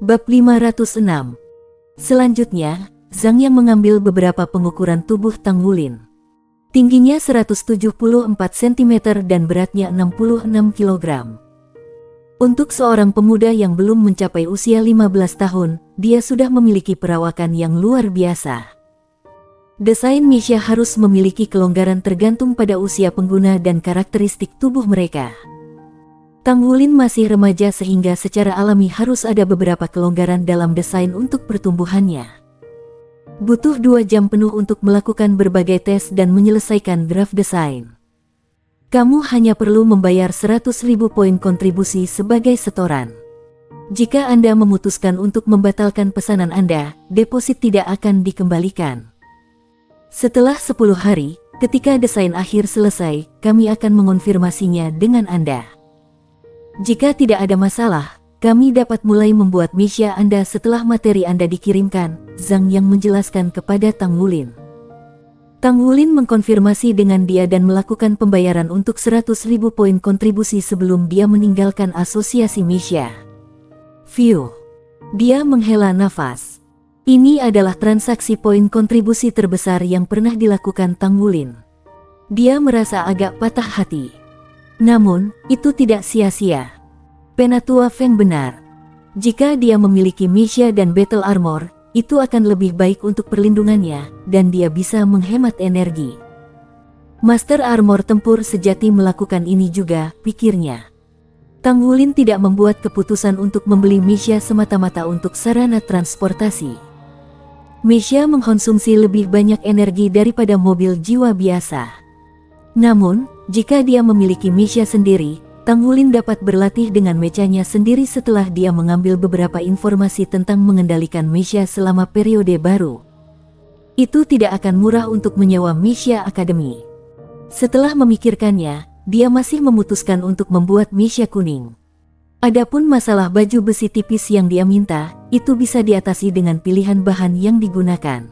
Bab 506. Selanjutnya, Zhang Yang mengambil beberapa pengukuran tubuh Tang Wulin. Tingginya 174 cm dan beratnya 66 kg. Untuk seorang pemuda yang belum mencapai usia 15 tahun, dia sudah memiliki perawakan yang luar biasa. Desain Misha harus memiliki kelonggaran tergantung pada usia pengguna dan karakteristik tubuh mereka. Tang Wulin masih remaja sehingga secara alami harus ada beberapa kelonggaran dalam desain untuk pertumbuhannya. Butuh 2 jam penuh untuk melakukan berbagai tes dan menyelesaikan draft desain. Kamu hanya perlu membayar 100.000 poin kontribusi sebagai setoran. Jika Anda memutuskan untuk membatalkan pesanan Anda, deposit tidak akan dikembalikan. Setelah 10 hari, ketika desain akhir selesai, kami akan mengonfirmasinya dengan Anda. Jika tidak ada masalah, kami dapat mulai membuat Misha Anda setelah materi Anda dikirimkan, Zhang Yang menjelaskan kepada Tang Wulin. Tang Wulin mengkonfirmasi dengan dia dan melakukan pembayaran untuk 100.000 poin kontribusi sebelum dia meninggalkan asosiasi Misha. View. Dia menghela nafas. Ini adalah transaksi poin kontribusi terbesar yang pernah dilakukan Tang Wulin. Dia merasa agak patah hati. Namun, itu tidak sia-sia. Penatua Feng benar. Jika dia memiliki Misha dan Battle Armor, itu akan lebih baik untuk perlindungannya, dan dia bisa menghemat energi. Master Armor tempur sejati melakukan ini juga, pikirnya. Tang Wulin tidak membuat keputusan untuk membeli Misha semata-mata untuk sarana transportasi. Misha mengkonsumsi lebih banyak energi daripada mobil jiwa biasa. Namun, jika dia memiliki Misha sendiri, Tang Wulin dapat berlatih dengan mechanya sendiri setelah dia mengambil beberapa informasi tentang mengendalikan Misha selama periode baru. Itu tidak akan murah untuk menyewa Misha Academy. Setelah memikirkannya, dia masih memutuskan untuk membuat Misha kuning. Adapun masalah baju besi tipis yang dia minta, itu bisa diatasi dengan pilihan bahan yang digunakan.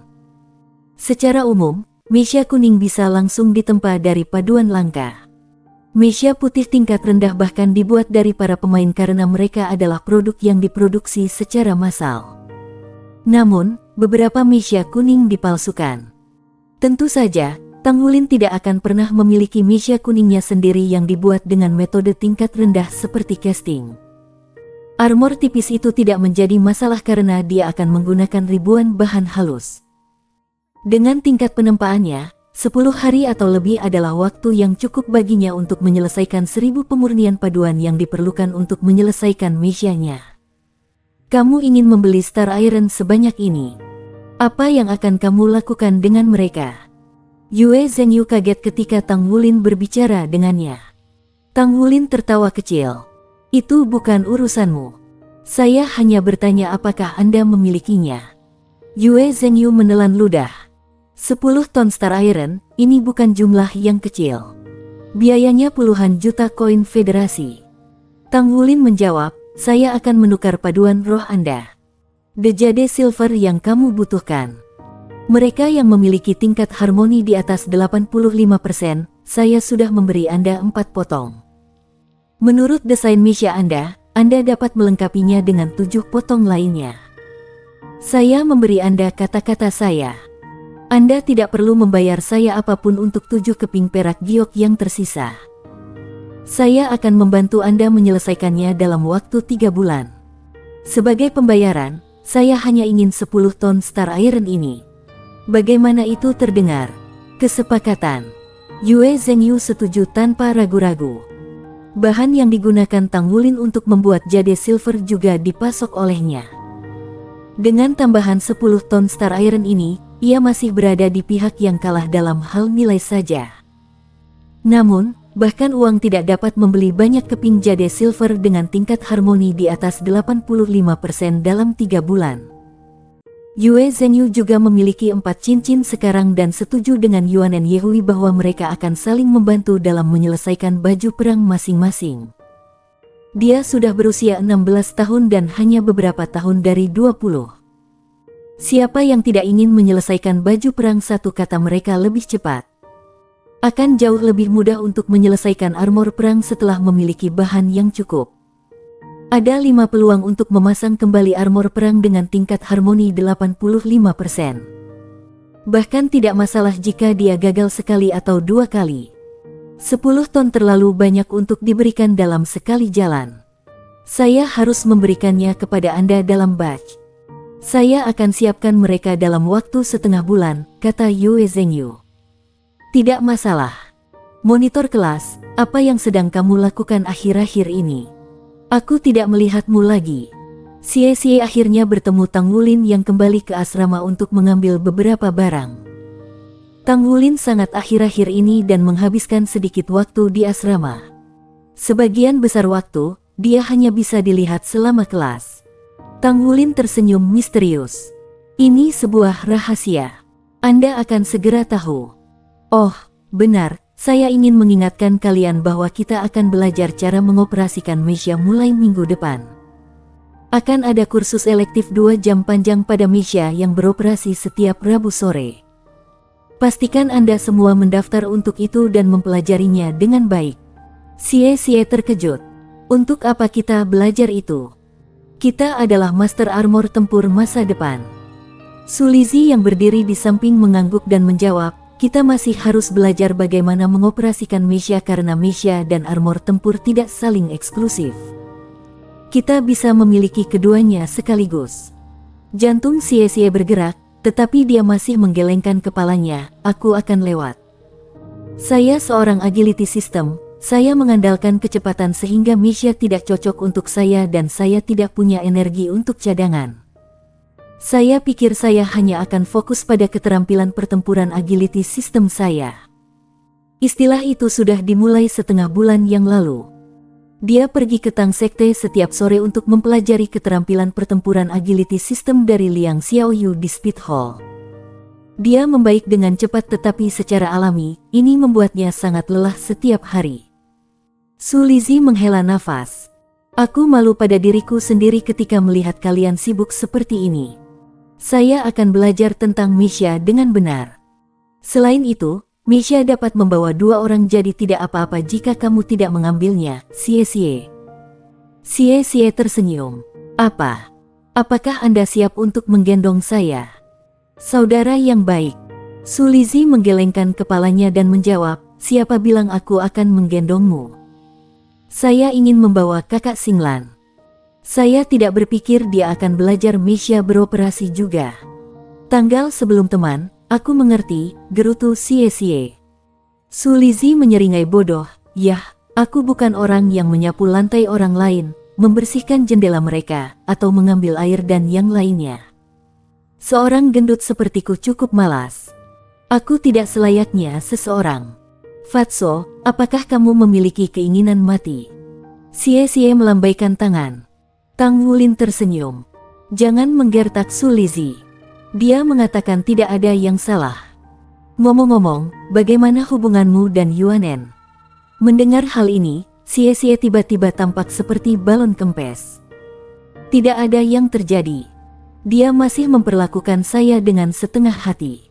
Secara umum, Misha kuning bisa langsung ditempa dari paduan langka. Misha putih tingkat rendah bahkan dibuat dari para pemain karena mereka adalah produk yang diproduksi secara massal. Namun, beberapa Misha kuning dipalsukan. Tentu saja, Tang Wulin tidak akan pernah memiliki Misha kuningnya sendiri yang dibuat dengan metode tingkat rendah seperti casting. Armor tipis itu tidak menjadi masalah karena dia akan menggunakan ribuan bahan halus. Dengan tingkat penempaannya, 10 hari atau lebih adalah waktu yang cukup baginya untuk menyelesaikan 1000 pemurnian paduan yang diperlukan untuk menyelesaikan Misha-nya. Kamu ingin membeli Star Iron sebanyak ini. Apa yang akan kamu lakukan dengan mereka? Yue Zhengyu kaget ketika Tang Wulin berbicara dengannya. Tang Wulin tertawa kecil. Itu bukan urusanmu. Saya hanya bertanya apakah Anda memilikinya. Yue Zhengyu menelan ludah. 10 ton Star Iron, ini bukan jumlah yang kecil. Biayanya puluhan juta koin federasi. Tang Wulin menjawab, saya akan menukar paduan roh Anda. The Jade Silver yang kamu butuhkan. Mereka yang memiliki tingkat harmoni di atas 85%, saya sudah memberi Anda 4 potong. Menurut desain Misha Anda dapat melengkapinya dengan 7 potong lainnya. Saya memberi Anda kata-kata saya. Anda tidak perlu membayar saya apapun untuk 7 keping perak giok yang tersisa. Saya akan membantu Anda menyelesaikannya dalam waktu 3 bulan. Sebagai pembayaran, saya hanya ingin 10 ton Star Iron ini. Bagaimana itu terdengar? Kesepakatan. Yue Zhengyu setuju tanpa ragu-ragu. Bahan yang digunakan Tang Wulin untuk membuat Jade Silver juga dipasok olehnya. Dengan tambahan 10 ton Star Iron ini, ia masih berada di pihak yang kalah dalam hal nilai saja. Namun, bahkan uang tidak dapat membeli banyak keping Jade Silver dengan tingkat harmoni di atas 85% dalam 3 bulan. Yue Zhengyu juga memiliki 4 cincin sekarang dan setuju dengan Yuanen Yehui bahwa mereka akan saling membantu dalam menyelesaikan baju perang masing-masing. Dia sudah berusia 16 tahun dan hanya beberapa tahun dari 20. Siapa yang tidak ingin menyelesaikan baju perang, satu kata mereka lebih cepat. Akan jauh lebih mudah untuk menyelesaikan armor perang setelah memiliki bahan yang cukup. Ada 5 peluang untuk memasang kembali armor perang dengan tingkat harmoni 85%. Bahkan tidak masalah jika dia gagal sekali atau 2 kali. 10 ton terlalu banyak untuk diberikan dalam sekali jalan. Saya harus memberikannya kepada Anda dalam batch. Saya akan siapkan mereka dalam waktu setengah bulan, kata Yue Zhengyu. Tidak masalah. Monitor kelas, apa yang sedang kamu lakukan akhir-akhir ini? Aku tidak melihatmu lagi. Xie akhirnya bertemu Tang Wulin yang kembali ke asrama untuk mengambil beberapa barang. Tang Wulin sangat akhir-akhir ini dan menghabiskan sedikit waktu di asrama. Sebagian besar waktu, dia hanya bisa dilihat selama kelas. Tang Wulin tersenyum misterius. Ini sebuah rahasia. Anda akan segera tahu. Oh, benar, saya ingin mengingatkan kalian bahwa kita akan belajar cara mengoperasikan Mesya mulai minggu depan. Akan ada kursus elektif 2 jam panjang pada Mesya yang beroperasi setiap Rabu sore. Pastikan Anda semua mendaftar untuk itu dan mempelajarinya dengan baik. Xie terkejut. Untuk apa kita belajar itu? Kita adalah master armor tempur masa depan. Sulizi yang berdiri di samping mengangguk dan menjawab, kita masih harus belajar bagaimana mengoperasikan Mesya karena Mesya dan armor tempur tidak saling eksklusif. Kita bisa memiliki keduanya sekaligus. Jantung Xie bergerak, tetapi dia masih menggelengkan kepalanya. Aku akan lewat. Saya seorang agility system. Saya mengandalkan kecepatan sehingga Mesya tidak cocok untuk saya dan saya tidak punya energi untuk cadangan. Saya pikir saya hanya akan fokus pada keterampilan pertempuran agility system saya. Istilah itu sudah dimulai setengah bulan yang lalu. Dia pergi ke Tang Sekte setiap sore untuk mempelajari keterampilan pertempuran agility system dari Liang Xiaoyu di Speed Hall. Dia membaik dengan cepat tetapi secara alami, ini membuatnya sangat lelah setiap hari. Sulizi menghela nafas. Aku malu pada diriku sendiri ketika melihat kalian sibuk seperti ini. Saya akan belajar tentang Mesya dengan benar. Selain itu, Mesya dapat membawa 2 orang jadi tidak apa-apa jika kamu tidak mengambilnya, Xie. Xie tersenyum. Apa? Apakah Anda siap untuk menggendong saya? Saudara yang baik. Sulizi menggelengkan kepalanya dan menjawab, siapa bilang aku akan menggendongmu? Saya ingin membawa kakak Xinglan. Saya tidak berpikir dia akan belajar Mesya beroperasi juga. Tanggal sebelum teman, aku mengerti, gerutu Xie. Sulizi menyeringai bodoh, yah, aku bukan orang yang menyapu lantai orang lain, membersihkan jendela mereka, atau mengambil air dan yang lainnya. Seorang gendut sepertiku cukup malas. Aku tidak selayaknya seseorang. Fatso, apakah kamu memiliki keinginan mati? Xie melambaikan tangan. Tang Wulin tersenyum. Jangan menggertak Sulizi. Dia mengatakan tidak ada yang salah. Ngomong-ngomong, bagaimana hubunganmu dan Yuanen? Mendengar hal ini, Xie tiba-tiba tampak seperti balon kempes. Tidak ada yang terjadi. Dia masih memperlakukan saya dengan setengah hati.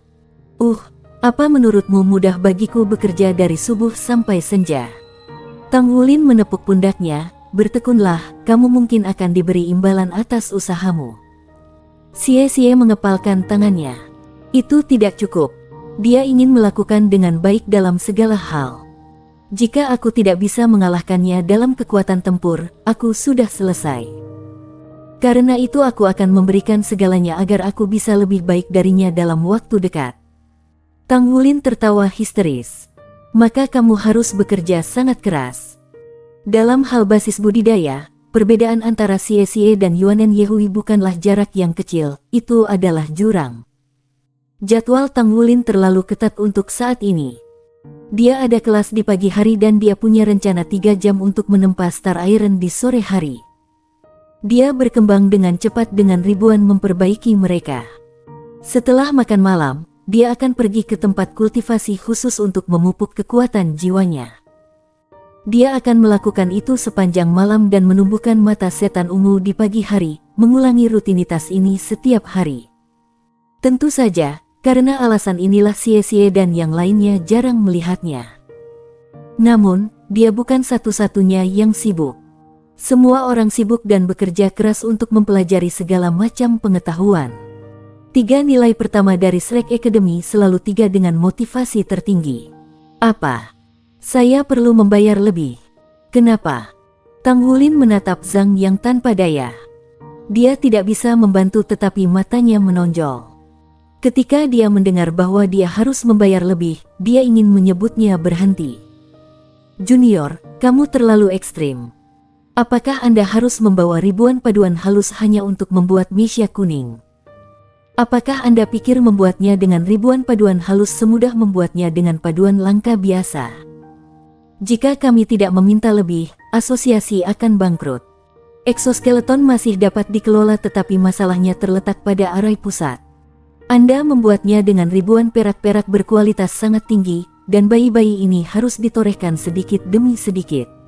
Apa menurutmu mudah bagiku bekerja dari subuh sampai senja? Tang Wulin menepuk pundaknya, bertekunlah, kamu mungkin akan diberi imbalan atas usahamu. Xie mengepalkan tangannya. Itu tidak cukup. Dia ingin melakukan dengan baik dalam segala hal. Jika aku tidak bisa mengalahkannya dalam kekuatan tempur, aku sudah selesai. Karena itu aku akan memberikan segalanya agar aku bisa lebih baik darinya dalam waktu dekat. Tang Wulin tertawa histeris. Maka kamu harus bekerja sangat keras. Dalam hal basis budidaya, perbedaan antara Xie dan Yuanen Yehui bukanlah jarak yang kecil, itu adalah jurang. Jadwal Tang Wulin terlalu ketat untuk saat ini. Dia ada kelas di pagi hari dan dia punya rencana 3 jam untuk menempa Star Iron di sore hari. Dia berkembang dengan cepat dengan ribuan memperbaiki mereka. Setelah makan malam, dia akan pergi ke tempat kultivasi khusus untuk memupuk kekuatan jiwanya. Dia akan melakukan itu sepanjang malam dan menumbuhkan mata setan ungu di pagi hari, mengulangi rutinitas ini setiap hari. Tentu saja, karena alasan inilah Xie dan yang lainnya jarang melihatnya. Namun, dia bukan satu-satunya yang sibuk. Semua orang sibuk dan bekerja keras untuk mempelajari segala macam pengetahuan. 3 nilai pertama dari Shrek Academy selalu 3 dengan motivasi tertinggi. Apa? Saya perlu membayar lebih. Kenapa? Tang Wulin menatap Zhang Yang tanpa daya. Dia tidak bisa membantu tetapi matanya menonjol. Ketika dia mendengar bahwa dia harus membayar lebih, dia ingin menyebutnya berhenti. Junior, kamu terlalu ekstrim. Apakah Anda harus membawa ribuan paduan halus hanya untuk membuat Misha kuning? Apakah Anda pikir membuatnya dengan ribuan paduan halus semudah membuatnya dengan paduan langka biasa? Jika kami tidak meminta lebih, asosiasi akan bangkrut. Exoskeleton masih dapat dikelola tetapi masalahnya terletak pada arai pusat. Anda membuatnya dengan ribuan perak-perak berkualitas sangat tinggi, dan bayi-bayi ini harus ditorehkan sedikit demi sedikit.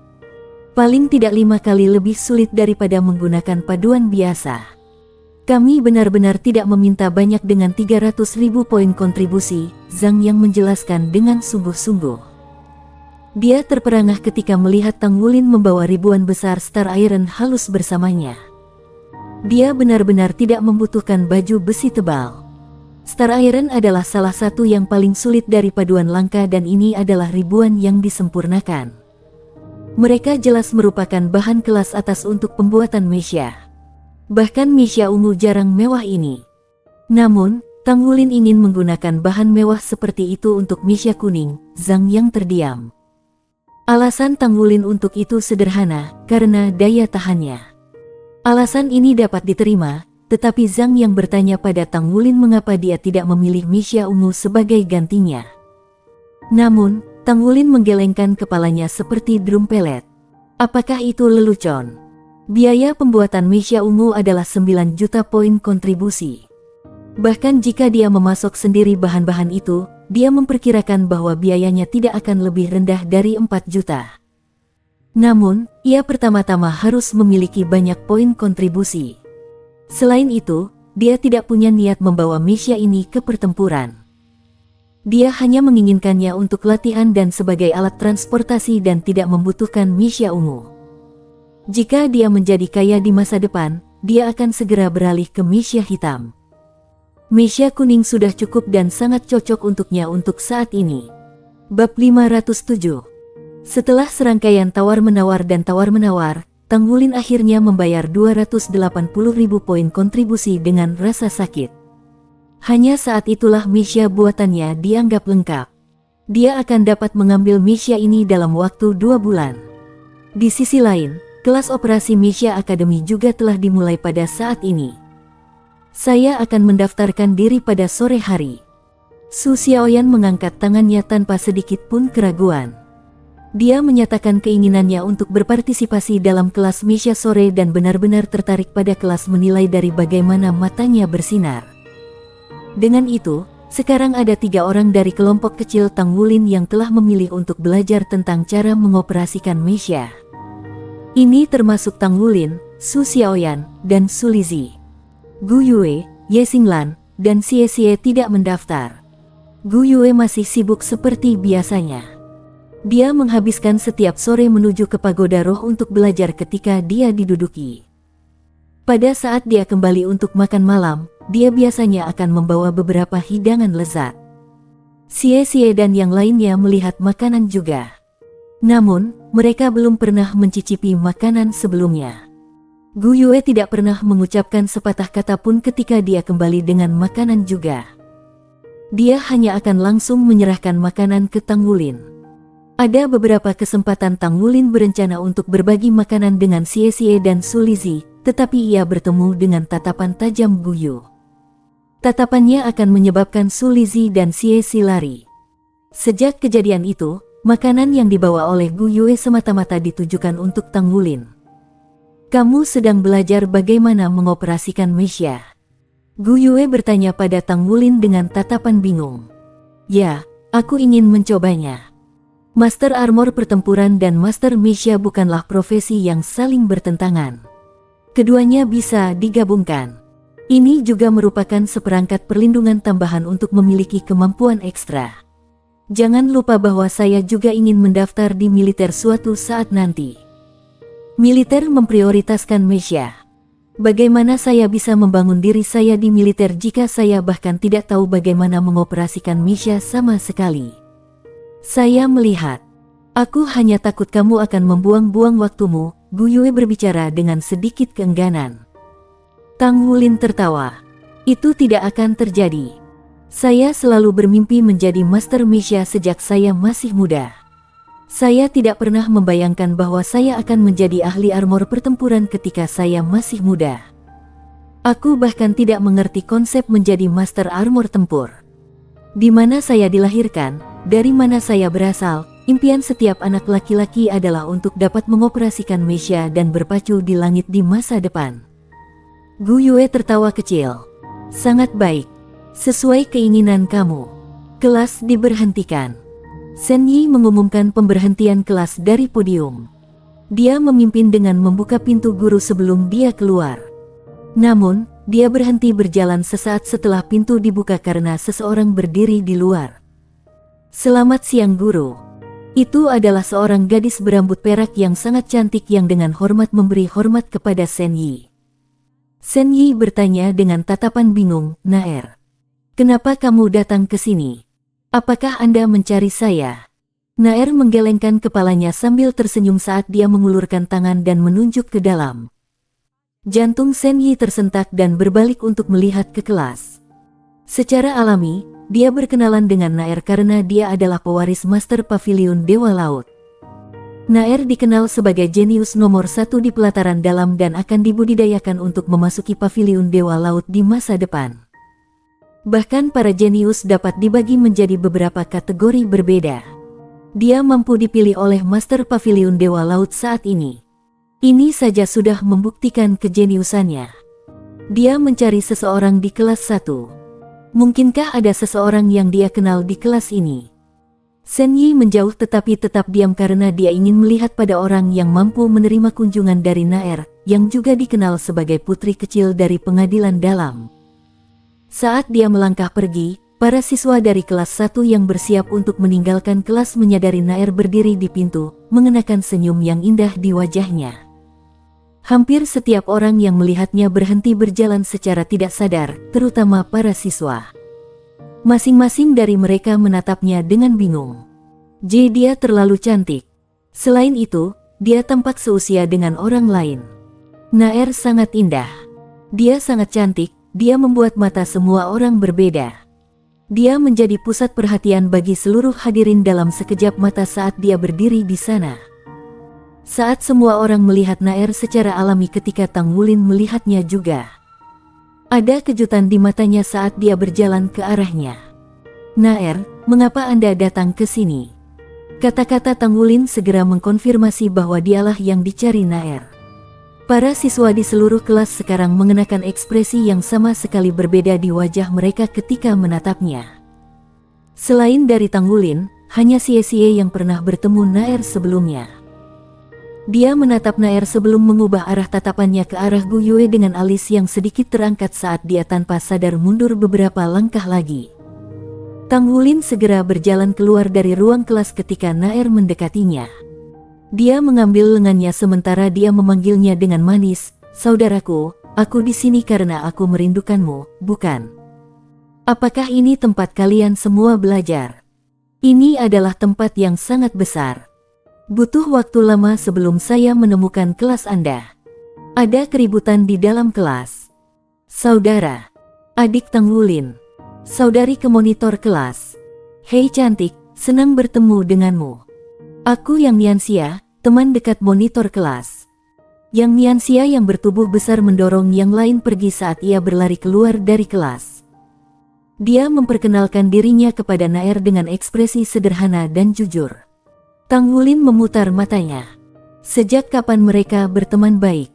Paling tidak 5 kali lebih sulit daripada menggunakan paduan biasa. Kami benar-benar tidak meminta banyak dengan 300.000 poin kontribusi, Zhang Yang menjelaskan dengan sungguh-sungguh. Dia terperangah ketika melihat Tang Wulin membawa ribuan besar Star Iron halus bersamanya. Dia benar-benar tidak membutuhkan baju besi tebal. Star Iron adalah salah satu yang paling sulit dari paduan langka dan ini adalah ribuan yang disempurnakan. Mereka jelas merupakan bahan kelas atas untuk pembuatan Misha. Bahkan Misha ungu jarang mewah ini. Namun, Tang Wulin ingin menggunakan bahan mewah seperti itu untuk Misha kuning. Zhang Yang terdiam. Alasan Tang Wulin untuk itu sederhana, karena daya tahannya. Alasan ini dapat diterima, tetapi Zhang Yang bertanya pada Tang Wulin mengapa dia tidak memilih Misha ungu sebagai gantinya. Namun, Tang Wulin menggelengkan kepalanya seperti drum pelet. Apakah itu lelucon? Biaya pembuatan Misha ungu adalah 9 juta poin kontribusi. Bahkan jika dia memasok sendiri bahan-bahan itu, dia memperkirakan bahwa biayanya tidak akan lebih rendah dari 4 juta. Namun, ia pertama-tama harus memiliki banyak poin kontribusi. Selain itu, dia tidak punya niat membawa Misha ini ke pertempuran. Dia hanya menginginkannya untuk latihan dan sebagai alat transportasi dan tidak membutuhkan Misha ungu. Jika dia menjadi kaya di masa depan, dia akan segera beralih ke Misha hitam. Misha kuning sudah cukup dan sangat cocok untuknya untuk saat ini. Bab 507. Setelah serangkaian tawar-menawar dan tawar-menawar, Tang Wulin akhirnya membayar 280.000 poin kontribusi dengan rasa sakit. Hanya saat itulah Misha buatannya dianggap lengkap. Dia akan dapat mengambil Misha ini dalam waktu 2 bulan. Di sisi lain, kelas operasi Misha Academy juga telah dimulai pada saat ini. Saya akan mendaftarkan diri pada sore hari. Su Xiaoyan mengangkat tangannya tanpa sedikit pun keraguan. Dia menyatakan keinginannya untuk berpartisipasi dalam kelas Misha sore dan benar-benar tertarik pada kelas menilai dari bagaimana matanya bersinar. Dengan itu, sekarang ada 3 orang dari kelompok kecil Tang Wulin yang telah memilih untuk belajar tentang cara mengoperasikan Misha. Ini termasuk Tang Wulin, Su Xiaoyan, dan Su Lizhi. Gu Yue, Ye Xinglan, dan Xie Xie tidak mendaftar. Gu Yue masih sibuk seperti biasanya. Dia menghabiskan setiap sore menuju ke pagoda roh untuk belajar ketika dia diduduki. Pada saat dia kembali untuk makan malam, dia biasanya akan membawa beberapa hidangan lezat. Xie Xie dan yang lainnya melihat makanan juga. Namun, mereka belum pernah mencicipi makanan sebelumnya. Gu Yue tidak pernah mengucapkan sepatah kata pun ketika dia kembali dengan makanan juga. Dia hanya akan langsung menyerahkan makanan ke Tang Wulin. Ada beberapa kesempatan Tang Wulin berencana untuk berbagi makanan dengan Xie Xie dan Su Lizhi, tetapi ia bertemu dengan tatapan tajam Gu Yu. Tatapannya akan menyebabkan Su Lizhi dan Xie Xie lari. Sejak kejadian itu, makanan yang dibawa oleh Gu Yue semata-mata ditujukan untuk Tang Wulin. Kamu sedang belajar bagaimana mengoperasikan Misha? Gu Yue bertanya pada Tang Wulin dengan tatapan bingung. Ya, aku ingin mencobanya. Master Armor Pertempuran dan Master Misha bukanlah profesi yang saling bertentangan. Keduanya bisa digabungkan. Ini juga merupakan seperangkat perlindungan tambahan untuk memiliki kemampuan ekstra. Jangan lupa bahwa saya juga ingin mendaftar di militer suatu saat nanti. Militer memprioritaskan Meisha. Bagaimana saya bisa membangun diri saya di militer jika saya bahkan tidak tahu bagaimana mengoperasikan Meisha sama sekali? Saya melihat. Aku hanya takut kamu akan membuang-buang waktumu, Gu Yue berbicara dengan sedikit keengganan. Tang Wulin tertawa. Itu tidak akan terjadi. Saya selalu bermimpi menjadi Master Meisha sejak saya masih muda. Saya tidak pernah membayangkan bahwa saya akan menjadi ahli armor pertempuran ketika saya masih muda. Aku bahkan tidak mengerti konsep menjadi master armor tempur. Di mana saya dilahirkan, dari mana saya berasal, impian setiap anak laki-laki adalah untuk dapat mengoperasikan Meisha dan berpacu di langit di masa depan. Gu Yue tertawa kecil. Sangat baik. Sesuai keinginan kamu. Kelas diberhentikan. Shen Yi mengumumkan pemberhentian kelas dari podium. Dia memimpin dengan membuka pintu guru sebelum dia keluar. Namun, dia berhenti berjalan sesaat setelah pintu dibuka karena seseorang berdiri di luar. Selamat siang guru. Itu adalah seorang gadis berambut perak yang sangat cantik yang dengan hormat memberi hormat kepada Shen Yi. Shen Yi bertanya dengan tatapan bingung, Naer. Kenapa kamu datang ke sini? Apakah Anda mencari saya? Naer menggelengkan kepalanya sambil tersenyum saat dia mengulurkan tangan dan menunjuk ke dalam. Jantung Shen Yi tersentak dan berbalik untuk melihat ke kelas. Secara alami, dia berkenalan dengan Naer karena dia adalah pewaris Master Pavilion Dewa Laut. Naer dikenal sebagai jenius nomor 1 di pelataran dalam dan akan dibudidayakan untuk memasuki Pavilion Dewa Laut di masa depan. Bahkan para jenius dapat dibagi menjadi beberapa kategori berbeda. Dia mampu dipilih oleh Master Pavilion Dewa Laut saat ini. Ini saja sudah membuktikan kejeniusannya. Dia mencari seseorang di kelas 1. Mungkinkah ada seseorang yang dia kenal di kelas ini? Shen Yi menjauh tetapi tetap diam karena dia ingin melihat pada orang yang mampu menerima kunjungan dari Naer, yang juga dikenal sebagai putri kecil dari pengadilan dalam. Saat dia melangkah pergi, para siswa dari kelas 1 yang bersiap untuk meninggalkan kelas menyadari Naer berdiri di pintu, mengenakan senyum yang indah di wajahnya. Hampir setiap orang yang melihatnya berhenti berjalan secara tidak sadar, terutama para siswa. Masing-masing dari mereka menatapnya dengan bingung. Dia terlalu cantik. Selain itu, dia tampak seusia dengan orang lain. Naer sangat indah. Dia sangat cantik. Dia membuat mata semua orang berbeda. Dia menjadi pusat perhatian bagi seluruh hadirin dalam sekejap mata saat dia berdiri di sana. Saat semua orang melihat Naer secara alami ketika Tang Wulin melihatnya juga. Ada kejutan di matanya saat dia berjalan ke arahnya. Naer, mengapa Anda datang ke sini? Kata-kata Tang Wulin segera mengkonfirmasi bahwa dialah yang dicari Naer. Para siswa di seluruh kelas sekarang mengenakan ekspresi yang sama sekali berbeda di wajah mereka ketika menatapnya. Selain dari Tang Wulin, hanya Xie yang pernah bertemu Naer sebelumnya. Dia menatap Naer sebelum mengubah arah tatapannya ke arah Gu Yue dengan alis yang sedikit terangkat saat dia tanpa sadar mundur beberapa langkah lagi. Tang Wulin segera berjalan keluar dari ruang kelas ketika Naer mendekatinya. Dia mengambil lengannya sementara dia memanggilnya dengan manis, "Saudaraku, aku di sini karena aku merindukanmu, bukan? Apakah ini tempat kalian semua belajar? Ini adalah tempat yang sangat besar. Butuh waktu lama sebelum saya menemukan kelas Anda. Ada keributan di dalam kelas. Saudara, adik Tang Wulin, saudari ke monitor kelas. Hei cantik, senang bertemu denganmu. Aku Yang Nianxia, teman dekat monitor kelas." Yang Nianxia yang bertubuh besar mendorong yang lain pergi saat ia berlari keluar dari kelas. Dia memperkenalkan dirinya kepada Naer dengan ekspresi sederhana dan jujur. Tang Wulin memutar matanya. Sejak kapan mereka berteman baik?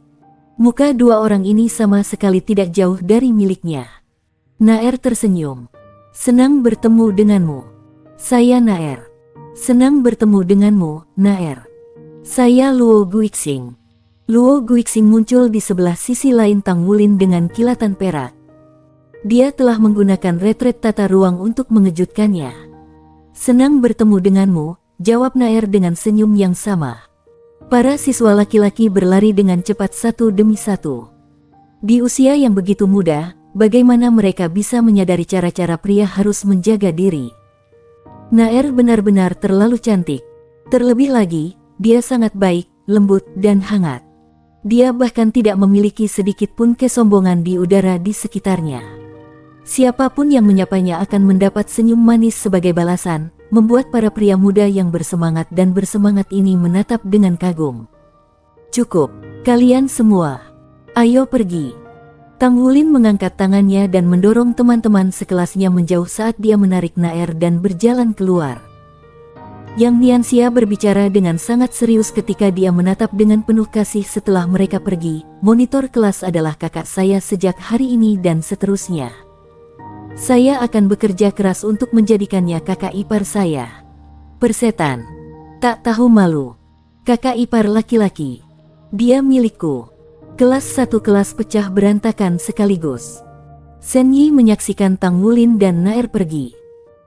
Muka dua orang ini sama sekali tidak jauh dari miliknya. Naer tersenyum. "Senang bertemu denganmu. Saya Naer." "Senang bertemu denganmu, Naer. Saya Luo Guixing." Luo Guixing muncul di sebelah sisi lain Tang Wulin dengan kilatan perak. Dia telah menggunakan retret tata ruang untuk mengejutkannya. "Senang bertemu denganmu," jawab Naer dengan senyum yang sama. Para siswa laki-laki berlari dengan cepat satu demi satu. Di usia yang begitu muda, bagaimana mereka bisa menyadari cara-cara pria harus menjaga diri? Naer benar-benar terlalu cantik. Terlebih lagi, dia sangat baik, lembut, dan hangat. Dia bahkan tidak memiliki sedikit pun kesombongan di udara di sekitarnya. Siapapun yang menyapanya akan mendapat senyum manis sebagai balasan, membuat para pria muda yang bersemangat dan bersemangat ini menatap dengan kagum. Cukup, kalian semua. Ayo pergi. Tang Wulin mengangkat tangannya dan mendorong teman-teman sekelasnya menjauh saat dia menarik Naer dan berjalan keluar. Yang Nianxia berbicara dengan sangat serius ketika dia menatap dengan penuh kasih setelah mereka pergi. Monitor kelas adalah kakak saya sejak hari ini dan seterusnya. Saya akan bekerja keras untuk menjadikannya kakak ipar saya. Persetan. Tak tahu malu. Kakak ipar laki-laki. Dia milikku. Kelas 1 kelas pecah berantakan sekaligus. Shen Yi menyaksikan Tang Wulin dan Naer pergi.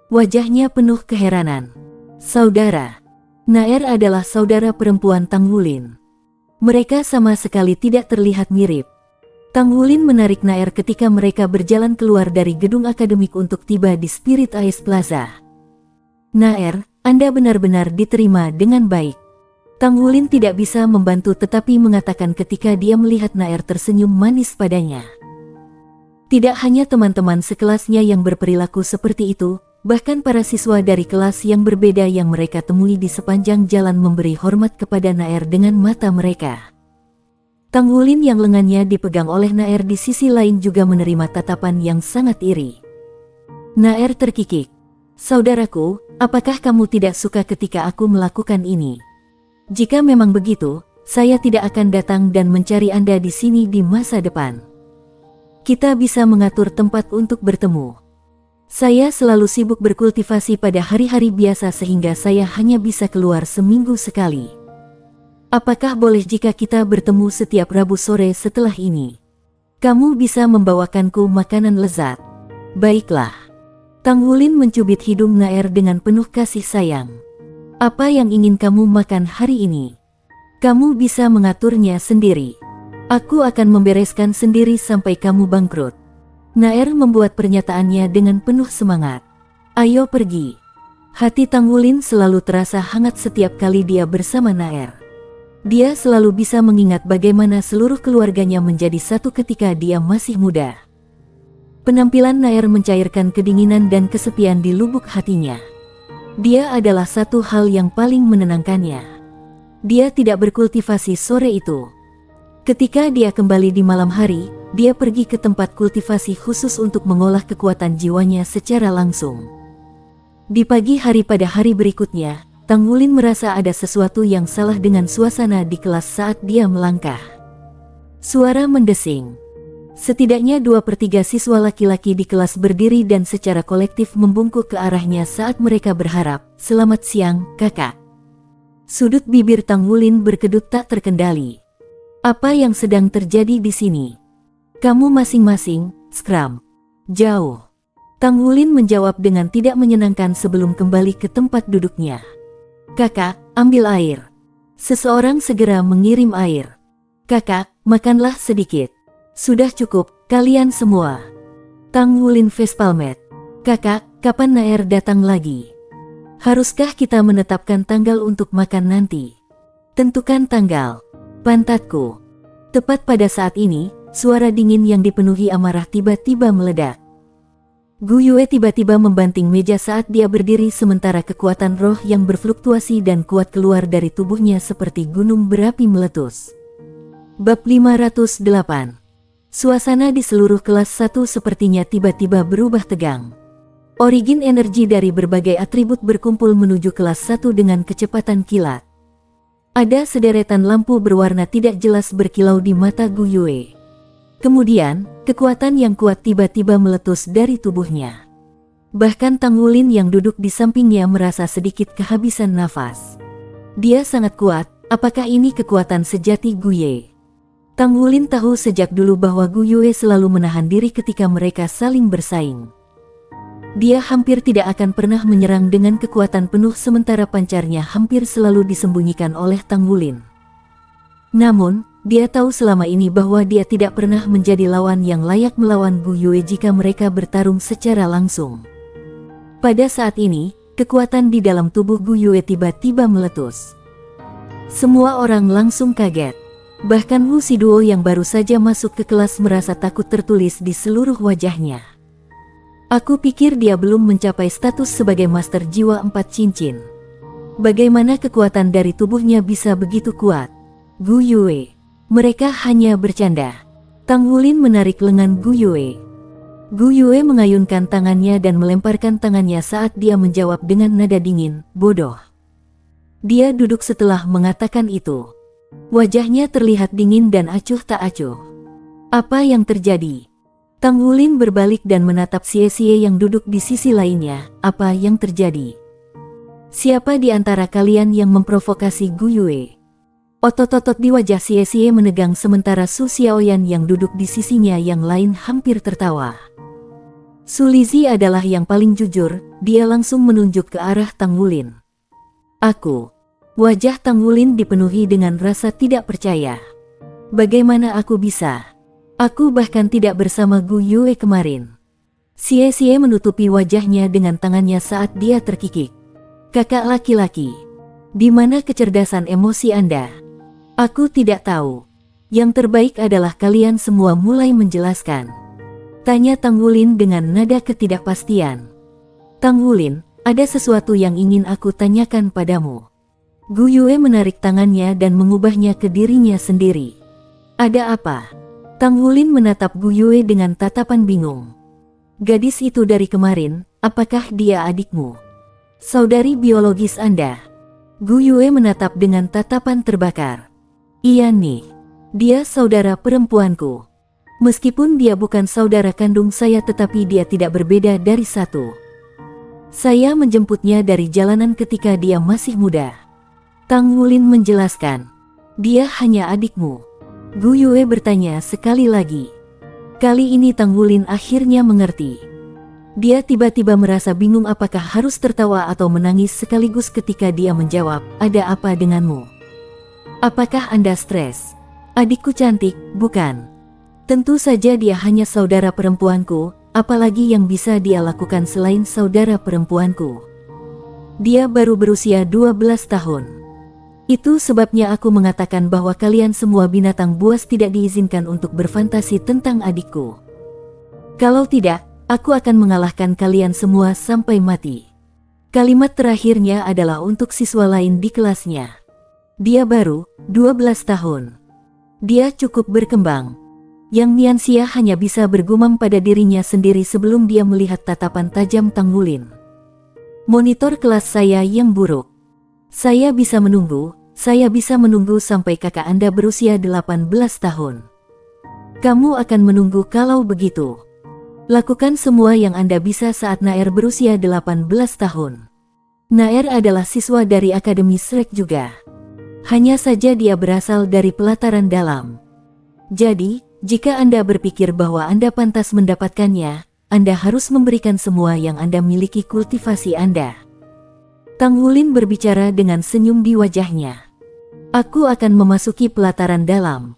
Wajahnya penuh keheranan. Saudara. Naer adalah saudara perempuan Tang Wulin. Mereka sama sekali tidak terlihat mirip. Tang Wulin menarik Naer ketika mereka berjalan keluar dari gedung akademik untuk tiba di Spirit Ice Plaza. Naer, Anda benar-benar diterima dengan baik. Tang Wulin tidak bisa membantu tetapi mengatakan ketika dia melihat Naer tersenyum manis padanya. Tidak hanya teman-teman sekelasnya yang berperilaku seperti itu, bahkan para siswa dari kelas yang berbeda yang mereka temui di sepanjang jalan memberi hormat kepada Naer dengan mata mereka. Tang Wulin yang lengannya dipegang oleh Naer di sisi lain juga menerima tatapan yang sangat iri. Naer terkikik. Saudaraku, apakah kamu tidak suka ketika aku melakukan ini? Jika memang begitu, saya tidak akan datang dan mencari Anda di sini di masa depan. Kita bisa mengatur tempat untuk bertemu. Saya selalu sibuk berkultivasi pada hari-hari biasa sehingga saya hanya bisa keluar seminggu sekali. Apakah boleh jika kita bertemu setiap Rabu sore setelah ini? Kamu bisa membawakanku makanan lezat. Baiklah. Tang Wulin mencubit hidung Naer dengan penuh kasih sayang. Apa yang ingin kamu makan hari ini? Kamu bisa mengaturnya sendiri. Aku akan membereskan sendiri sampai kamu bangkrut. Naer membuat pernyataannya dengan penuh semangat. Ayo pergi. Hati Tang Wulin selalu terasa hangat setiap kali dia bersama Naer. Dia selalu bisa mengingat bagaimana seluruh keluarganya menjadi satu ketika dia masih muda. Penampilan Naer mencairkan kedinginan dan kesepian di lubuk hatinya. Dia adalah satu hal yang paling menenangkannya. Dia tidak berkultivasi sore itu. Ketika dia kembali di malam hari, dia pergi ke tempat kultivasi khusus untuk mengolah kekuatan jiwanya secara langsung. Di pagi hari pada hari berikutnya, Tang Wulin merasa ada sesuatu yang salah dengan suasana di kelas saat dia melangkah. Suara mendesing. Setidaknya 2/3 siswa laki-laki di kelas berdiri dan secara kolektif membungkuk ke arahnya saat mereka berharap, "Selamat siang, kakak." Sudut bibir Tang Wulin berkedut tak terkendali. Apa yang sedang terjadi di sini? Kamu masing-masing, Scrum. Jauh. Tang Wulin menjawab dengan tidak menyenangkan sebelum kembali ke tempat duduknya. Kakak, ambil air. Seseorang segera mengirim air. Kakak, makanlah sedikit. Sudah cukup, kalian semua. Tang Wulin facepalmet. Kakak, kapan Naer datang lagi? Haruskah kita menetapkan tanggal untuk makan nanti? Tentukan tanggal. Pantatku. Tepat pada saat ini, suara dingin yang dipenuhi amarah tiba-tiba meledak. Gu Yue tiba-tiba membanting meja saat dia berdiri sementara kekuatan roh yang berfluktuasi dan kuat keluar dari tubuhnya seperti gunung berapi meletus. Bab 508. Suasana di seluruh kelas 1 sepertinya tiba-tiba berubah tegang. Origin energi dari berbagai atribut berkumpul menuju kelas 1 dengan kecepatan kilat. Ada sederetan lampu berwarna tidak jelas berkilau di mata Gu Yue. Kemudian, kekuatan yang kuat tiba-tiba meletus dari tubuhnya. Bahkan Tang Wulin yang duduk di sampingnya merasa sedikit kehabisan nafas. Dia sangat kuat, apakah ini kekuatan sejati Gu Yue? Tang Wulin tahu sejak dulu bahwa Gu Yue selalu menahan diri ketika mereka saling bersaing. Dia hampir tidak akan pernah menyerang dengan kekuatan penuh sementara pancarnya hampir selalu disembunyikan oleh Tang Wulin. Namun, dia tahu selama ini bahwa dia tidak pernah menjadi lawan yang layak melawan Gu Yue jika mereka bertarung secara langsung. Pada saat ini, kekuatan di dalam tubuh Gu Yue tiba-tiba meletus. Semua orang langsung kaget. Bahkan Wu Shiduo yang baru saja masuk ke kelas merasa takut tertulis di seluruh wajahnya. Aku pikir dia belum mencapai status sebagai Master Jiwa 4 Cincin. Bagaimana kekuatan dari tubuhnya bisa begitu kuat? Gu Yue. Mereka hanya bercanda. Tang Wulin menarik lengan Gu Yue. Gu Yue mengayunkan tangannya dan melemparkan tangannya saat dia menjawab dengan nada dingin, bodoh. Dia duduk setelah mengatakan itu. Wajahnya terlihat dingin dan acuh tak acuh. Apa yang terjadi? Tang Wulin berbalik dan menatap Xie yang duduk di sisi lainnya. Apa yang terjadi? Siapa di antara kalian yang memprovokasi Gu Yue? Otot-otot di wajah Xie menegang sementara Su Xiaoyan yang duduk di sisinya yang lain hampir tertawa. Su Lizhi adalah yang paling jujur, dia langsung menunjuk ke arah Tang Wulin. Aku. Wajah Tang Wulin dipenuhi dengan rasa tidak percaya. Bagaimana aku bisa? Aku bahkan tidak bersama Gu Yue kemarin. Xie menutupi wajahnya dengan tangannya saat dia terkikik. Kakak laki-laki. Di mana kecerdasan emosi Anda? Aku tidak tahu. Yang terbaik adalah kalian semua mulai menjelaskan. Tanya Tang Wulin dengan nada ketidakpastian. Tang Wulin, ada sesuatu yang ingin aku tanyakan padamu. Gu Yue menarik tangannya dan mengubahnya ke dirinya sendiri. Ada apa? Tang Wulin menatap Gu Yue dengan tatapan bingung. Gadis itu dari kemarin, apakah dia adikmu? Saudari biologis Anda? Gu Yue menatap dengan tatapan terbakar. Iya nih, dia saudara perempuanku. Meskipun dia bukan saudara kandung saya tetapi dia tidak berbeda dari satu. Saya menjemputnya dari jalanan ketika dia masih muda. Tang Wulin menjelaskan. Dia hanya adikmu. Gu Yue bertanya sekali lagi. Kali ini Tang Wulin akhirnya mengerti. Dia tiba-tiba merasa bingung apakah harus tertawa atau menangis sekaligus ketika dia menjawab, ada apa denganmu? Apakah Anda stres? Adikku cantik, bukan? Tentu saja dia hanya saudara perempuanku, apalagi yang bisa dia lakukan selain saudara perempuanku. Dia baru berusia 12 tahun. Itu sebabnya aku mengatakan bahwa kalian semua binatang buas tidak diizinkan untuk berfantasi tentang adikku. Kalau tidak, aku akan mengalahkan kalian semua sampai mati. Kalimat terakhirnya adalah untuk siswa lain di kelasnya. Dia baru 12 tahun. Dia cukup berkembang. Yang Nianxia hanya bisa bergumam pada dirinya sendiri sebelum dia melihat tatapan tajam Tang Wulin. Monitor kelas saya yang buruk. Saya bisa menunggu sampai kakak Anda berusia 18 tahun. Kamu akan menunggu kalau begitu. Lakukan semua yang Anda bisa saat Naer berusia 18 tahun. Naer adalah siswa dari Akademi Shrek juga. Hanya saja dia berasal dari pelataran dalam. Jadi, jika Anda berpikir bahwa Anda pantas mendapatkannya, Anda harus memberikan semua yang Anda miliki kultivasi Anda. Tang Wulin berbicara dengan senyum di wajahnya. Aku akan memasuki pelataran dalam.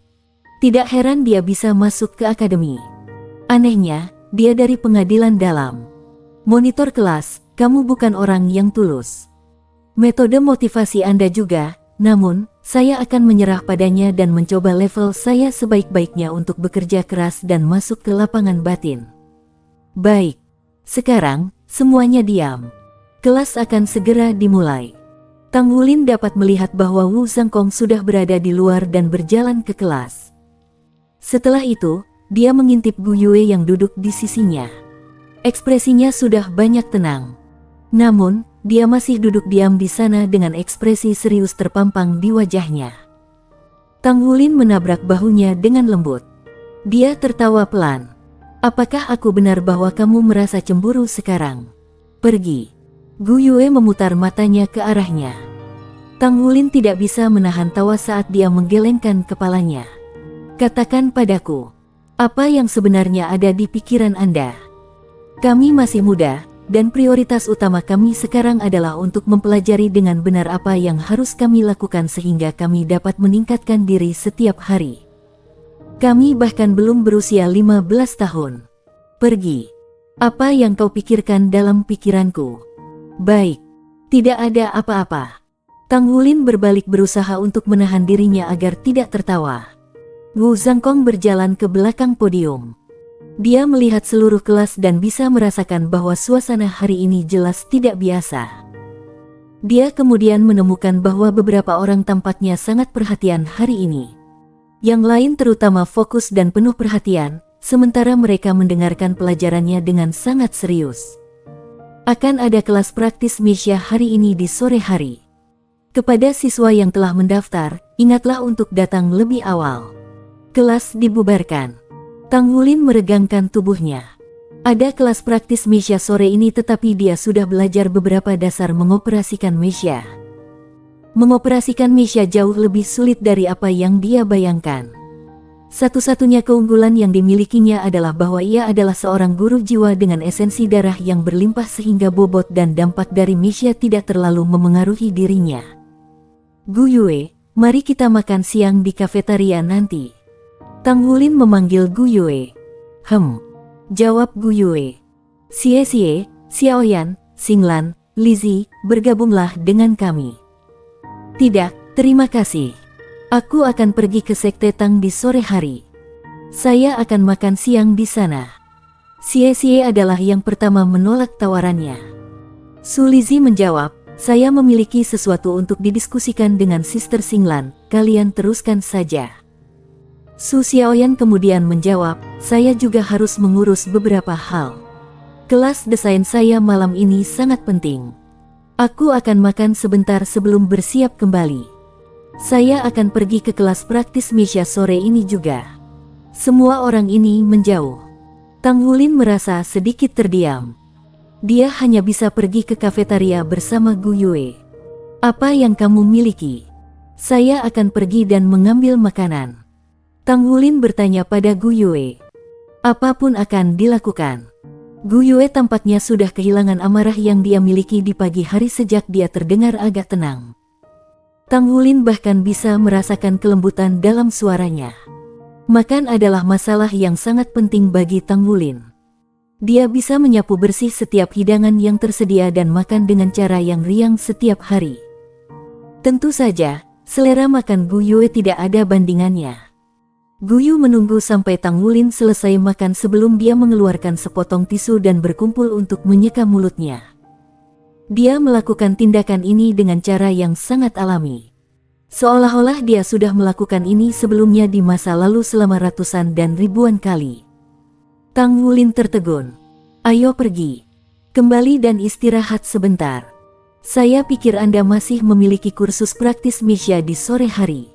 Tidak heran dia bisa masuk ke akademi. Anehnya, dia dari pengadilan dalam. Monitor kelas, kamu bukan orang yang tulus. Metode motivasi Anda juga. Namun, saya akan menyerah padanya dan mencoba level saya sebaik-baiknya untuk bekerja keras dan masuk ke lapangan batin. Baik. Sekarang, semuanya diam. Kelas akan segera dimulai. Tang Wulin dapat melihat bahwa Wu Zhangkong sudah berada di luar dan berjalan ke kelas. Setelah itu, dia mengintip Gu Yue yang duduk di sisinya. Ekspresinya sudah banyak tenang. Namun, dia masih duduk diam di sana dengan ekspresi serius terpampang di wajahnya. Tang Wulin menabrak bahunya dengan lembut. Dia tertawa pelan. Apakah aku benar bahwa kamu merasa cemburu sekarang? Pergi. Gu Yue memutar matanya ke arahnya. Tang Wulin tidak bisa menahan tawa saat dia menggelengkan kepalanya. Katakan padaku, apa yang sebenarnya ada di pikiran Anda? Kami masih muda, dan prioritas utama kami sekarang adalah untuk mempelajari dengan benar apa yang harus kami lakukan sehingga kami dapat meningkatkan diri setiap hari. Kami bahkan belum berusia 15 tahun. Pergi. Apa yang kau pikirkan dalam pikiranku? Baik. Tidak ada apa-apa. Tang Wulin berbalik berusaha untuk menahan dirinya agar tidak tertawa. Wu Zhangkong berjalan ke belakang podium. Dia melihat seluruh kelas dan bisa merasakan bahwa suasana hari ini jelas tidak biasa. Dia kemudian menemukan bahwa beberapa orang tampaknya sangat perhatian hari ini. Yang lain terutama fokus dan penuh perhatian, sementara mereka mendengarkan pelajarannya dengan sangat serius. Akan ada kelas praktis Misha hari ini di sore hari. Kepada siswa yang telah mendaftar, ingatlah untuk datang lebih awal. Kelas dibubarkan. Tang Wulin meregangkan tubuhnya. Ada kelas praktis Misha sore ini tetapi dia sudah belajar beberapa dasar mengoperasikan Misha. Mengoperasikan Misha jauh lebih sulit dari apa yang dia bayangkan. Satu-satunya keunggulan yang dimilikinya adalah bahwa ia adalah seorang guru jiwa dengan esensi darah yang berlimpah sehingga bobot dan dampak dari Misha tidak terlalu memengaruhi dirinya. Gu Yue, mari kita makan siang di kafetaria nanti. Tang Wulin memanggil Gu Yue. Jawab Gu Yue. Xie, Xiaoyan, Xinglan, Lizzie, bergabunglah dengan kami. Tidak, terima kasih. Aku akan pergi ke Sekte Tang di sore hari. Saya akan makan siang di sana. Xie adalah yang pertama menolak tawarannya. Su Lizzie menjawab, saya memiliki sesuatu untuk didiskusikan dengan Sister Xinglan, kalian teruskan saja. Su Xiaoyan kemudian menjawab, saya juga harus mengurus beberapa hal. Kelas desain saya malam ini sangat penting. Aku akan makan sebentar sebelum bersiap kembali. Saya akan pergi ke kelas praktis Misha sore ini juga. Semua orang ini menjauh. Tang Wulin merasa sedikit terdiam. Dia hanya bisa pergi ke kafetaria bersama Gu Yue. Apa yang kamu miliki? Saya akan pergi dan mengambil makanan. Tang Wulin bertanya pada Gu Yue. Apapun akan dilakukan. Gu Yue tampaknya sudah kehilangan amarah yang dia miliki di pagi hari sejak dia terdengar agak tenang. Tang Wulin bahkan bisa merasakan kelembutan dalam suaranya. Makan adalah masalah yang sangat penting bagi Tang Wulin. Dia bisa menyapu bersih setiap hidangan yang tersedia dan makan dengan cara yang riang setiap hari. Tentu saja, selera makan Gu Yue tidak ada bandingannya. Gu Yu menunggu sampai Tang Wulin selesai makan sebelum dia mengeluarkan sepotong tisu dan berkumpul untuk menyeka mulutnya. Dia melakukan tindakan ini dengan cara yang sangat alami. Seolah-olah dia sudah melakukan ini sebelumnya di masa lalu selama ratusan dan ribuan kali. Tang Wulin tertegun. Ayo pergi. Kembali dan istirahat sebentar. Saya pikir Anda masih memiliki kursus praktis Misha di sore hari.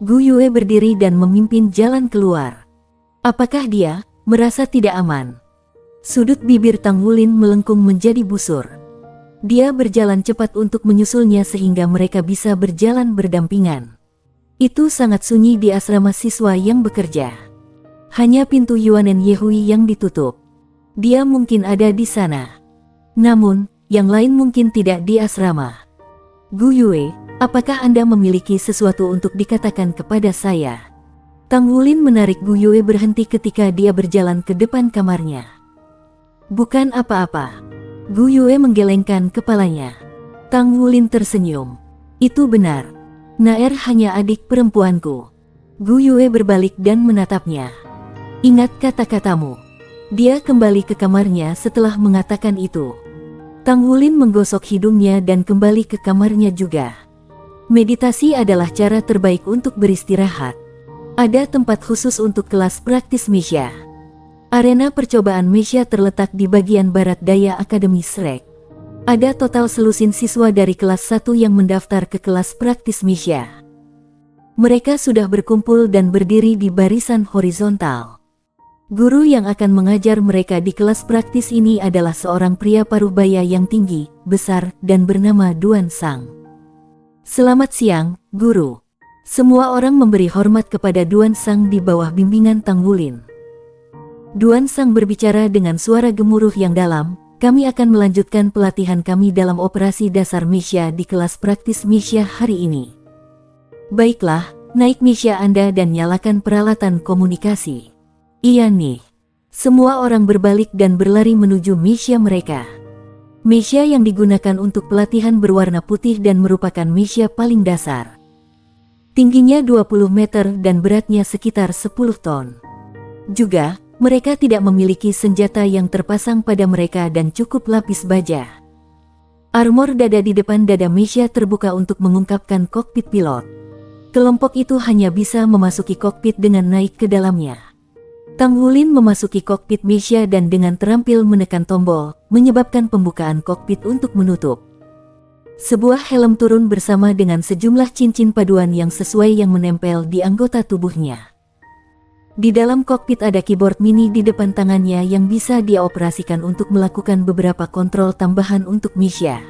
Gu Yue berdiri dan memimpin jalan keluar. Apakah dia merasa tidak aman? Sudut bibir Tang Wulin melengkung menjadi busur. Dia berjalan cepat untuk menyusulnya sehingga mereka bisa berjalan berdampingan. Itu sangat sunyi di asrama siswa yang bekerja. Hanya pintu Yuanen Yehui yang ditutup. Dia mungkin ada di sana. Namun, yang lain mungkin tidak di asrama. Gu Yue, apakah Anda memiliki sesuatu untuk dikatakan kepada saya? Tang Wulin menarik Gu Yue berhenti ketika dia berjalan ke depan kamarnya. Bukan apa-apa. Gu Yue menggelengkan kepalanya. Tang Wulin tersenyum. Itu benar. Naer hanya adik perempuanku. Gu Yue berbalik dan menatapnya. Ingat kata-katamu. Dia kembali ke kamarnya setelah mengatakan itu. Tang Wulin menggosok hidungnya dan kembali ke kamarnya juga. Meditasi adalah cara terbaik untuk beristirahat. Ada tempat khusus untuk kelas praktis Misha. Arena percobaan Misha terletak di bagian barat daya Akademi Shrek. Ada total selusin siswa dari kelas 1 yang mendaftar ke kelas praktis Misha. Mereka sudah berkumpul dan berdiri di barisan horizontal. Guru yang akan mengajar mereka di kelas praktis ini adalah seorang pria parubaya yang tinggi, besar, dan bernama Duan Sang. Selamat siang, Guru. Semua orang memberi hormat kepada Duan Sang di bawah bimbingan Tang Wulin. Duan Sang berbicara dengan suara gemuruh yang dalam, kami akan melanjutkan pelatihan kami dalam operasi dasar Misha di kelas praktis Misha hari ini. Baiklah, naik Misha Anda dan nyalakan peralatan komunikasi. Iya nih. Semua orang berbalik dan berlari menuju Misha mereka. Misha yang digunakan untuk pelatihan berwarna putih dan merupakan Misha paling dasar. Tingginya 20 meter dan beratnya sekitar 10 ton. Juga, mereka tidak memiliki senjata yang terpasang pada mereka dan cukup lapis baja. Armor dada di depan dada Misha terbuka untuk mengungkapkan kokpit pilot. Kelompok itu hanya bisa memasuki kokpit dengan naik ke dalamnya. Tang Wulin memasuki kokpit Misha dan dengan terampil menekan tombol, menyebabkan pembukaan kokpit untuk menutup. Sebuah helm turun bersama dengan sejumlah cincin paduan yang sesuai yang menempel di anggota tubuhnya. Di dalam kokpit ada keyboard mini di depan tangannya yang bisa dia operasikan untuk melakukan beberapa kontrol tambahan untuk Misha.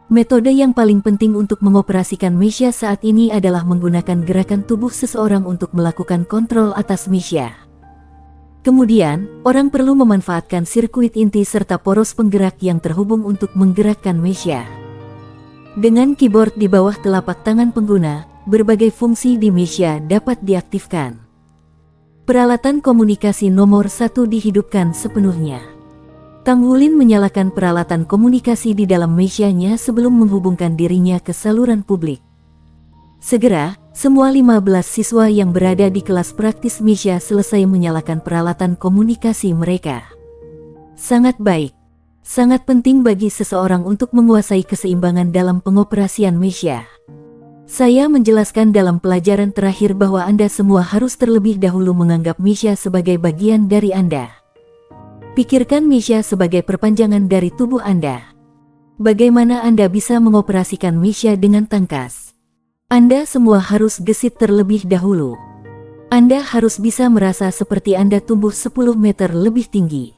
Metode yang paling penting untuk mengoperasikan Misha saat ini adalah menggunakan gerakan tubuh seseorang untuk melakukan kontrol atas Misha. Kemudian, orang perlu memanfaatkan sirkuit inti serta poros penggerak yang terhubung untuk menggerakkan Misha. Dengan keyboard di bawah telapak tangan pengguna, berbagai fungsi di Misha dapat diaktifkan. Peralatan komunikasi nomor 1 dihidupkan sepenuhnya. Tang Wulin menyalakan peralatan komunikasi di dalam Misha-nya sebelum menghubungkan dirinya ke saluran publik. Segera, semua 15 siswa yang berada di kelas praktis Misha selesai menyalakan peralatan komunikasi mereka. Sangat baik. Sangat penting bagi seseorang untuk menguasai keseimbangan dalam pengoperasian Misha. Saya menjelaskan dalam pelajaran terakhir bahwa Anda semua harus terlebih dahulu menganggap Misha sebagai bagian dari Anda. Pikirkan Misha sebagai perpanjangan dari tubuh Anda. Bagaimana Anda bisa mengoperasikan Misha dengan tangkas? Anda semua harus gesit terlebih dahulu. Anda harus bisa merasa seperti Anda tumbuh 10 meter lebih tinggi.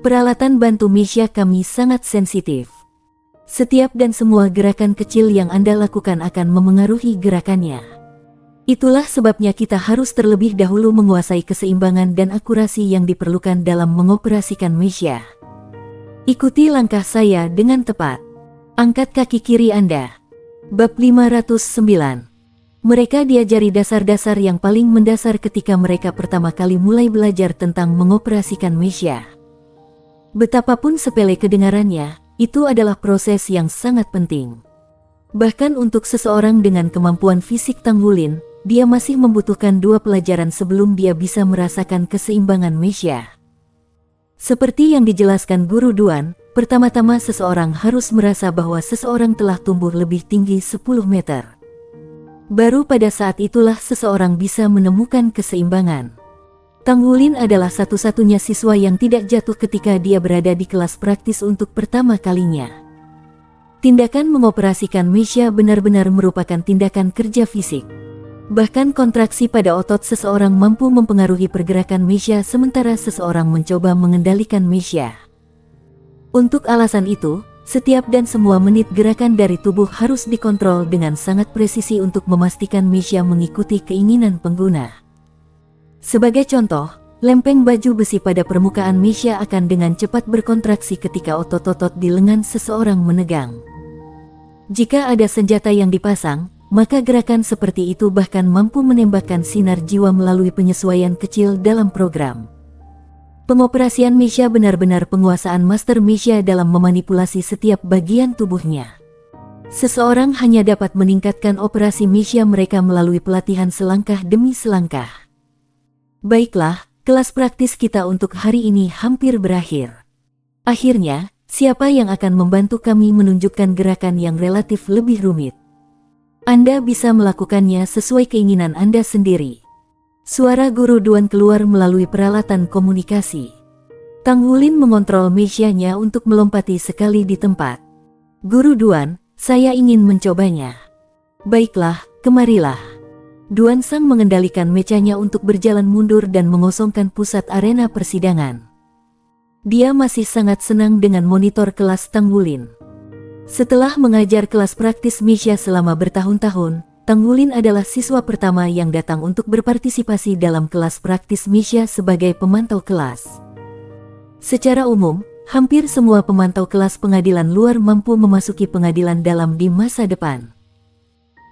Peralatan bantu Misha kami sangat sensitif. Setiap dan semua gerakan kecil yang Anda lakukan akan memengaruhi gerakannya. Itulah sebabnya kita harus terlebih dahulu menguasai keseimbangan dan akurasi yang diperlukan dalam mengoperasikan Misha. Ikuti langkah saya dengan tepat. Angkat kaki kiri Anda. Bab 509. Mereka diajari dasar-dasar yang paling mendasar ketika mereka pertama kali mulai belajar tentang mengoperasikan Misha. Betapapun sepele kedengarannya, itu adalah proses yang sangat penting. Bahkan untuk seseorang dengan kemampuan fisik Tang Wulin, dia masih membutuhkan 2 pelajaran sebelum dia bisa merasakan keseimbangan Misha. Seperti yang dijelaskan Guru Duan, pertama-tama seseorang harus merasa bahwa seseorang telah tumbuh lebih tinggi 10 meter. Baru pada saat itulah seseorang bisa menemukan keseimbangan. Tang Wulin adalah satu-satunya siswa yang tidak jatuh ketika dia berada di kelas praktis untuk pertama kalinya. Tindakan mengoperasikan Misha benar-benar merupakan tindakan kerja fisik. Bahkan kontraksi pada otot seseorang mampu mempengaruhi pergerakan Misha sementara seseorang mencoba mengendalikan Misha. Untuk alasan itu, setiap dan semua menit gerakan dari tubuh harus dikontrol dengan sangat presisi untuk memastikan Misha mengikuti keinginan pengguna. Sebagai contoh, lempeng baju besi pada permukaan Misha akan dengan cepat berkontraksi ketika otot-otot di lengan seseorang menegang. Jika ada senjata yang dipasang, maka gerakan seperti itu bahkan mampu menembakkan sinar jiwa melalui penyesuaian kecil dalam program. Pengoperasian Misha benar-benar penguasaan Master Misha dalam memanipulasi setiap bagian tubuhnya. Seseorang hanya dapat meningkatkan operasi Misha mereka melalui pelatihan selangkah demi selangkah. Baiklah, kelas praktis kita untuk hari ini hampir berakhir. Akhirnya, siapa yang akan membantu kami menunjukkan gerakan yang relatif lebih rumit? Anda bisa melakukannya sesuai keinginan Anda sendiri. Suara Guru Duan keluar melalui peralatan komunikasi. Tang Wulin mengontrol Misha-nya untuk melompati sekali di tempat. Guru Duan, saya ingin mencobanya. Baiklah, kemarilah. Duan Sang mengendalikan mechanya untuk berjalan mundur dan mengosongkan pusat arena persidangan. Dia masih sangat senang dengan monitor kelas Tang Wulin. Setelah mengajar kelas praktis Misha selama bertahun-tahun, Tang Wulin adalah siswa pertama yang datang untuk berpartisipasi dalam kelas praktis Misha sebagai pemantau kelas. Secara umum, Hampir semua pemantau kelas pengadilan luar mampu memasuki pengadilan dalam di masa depan.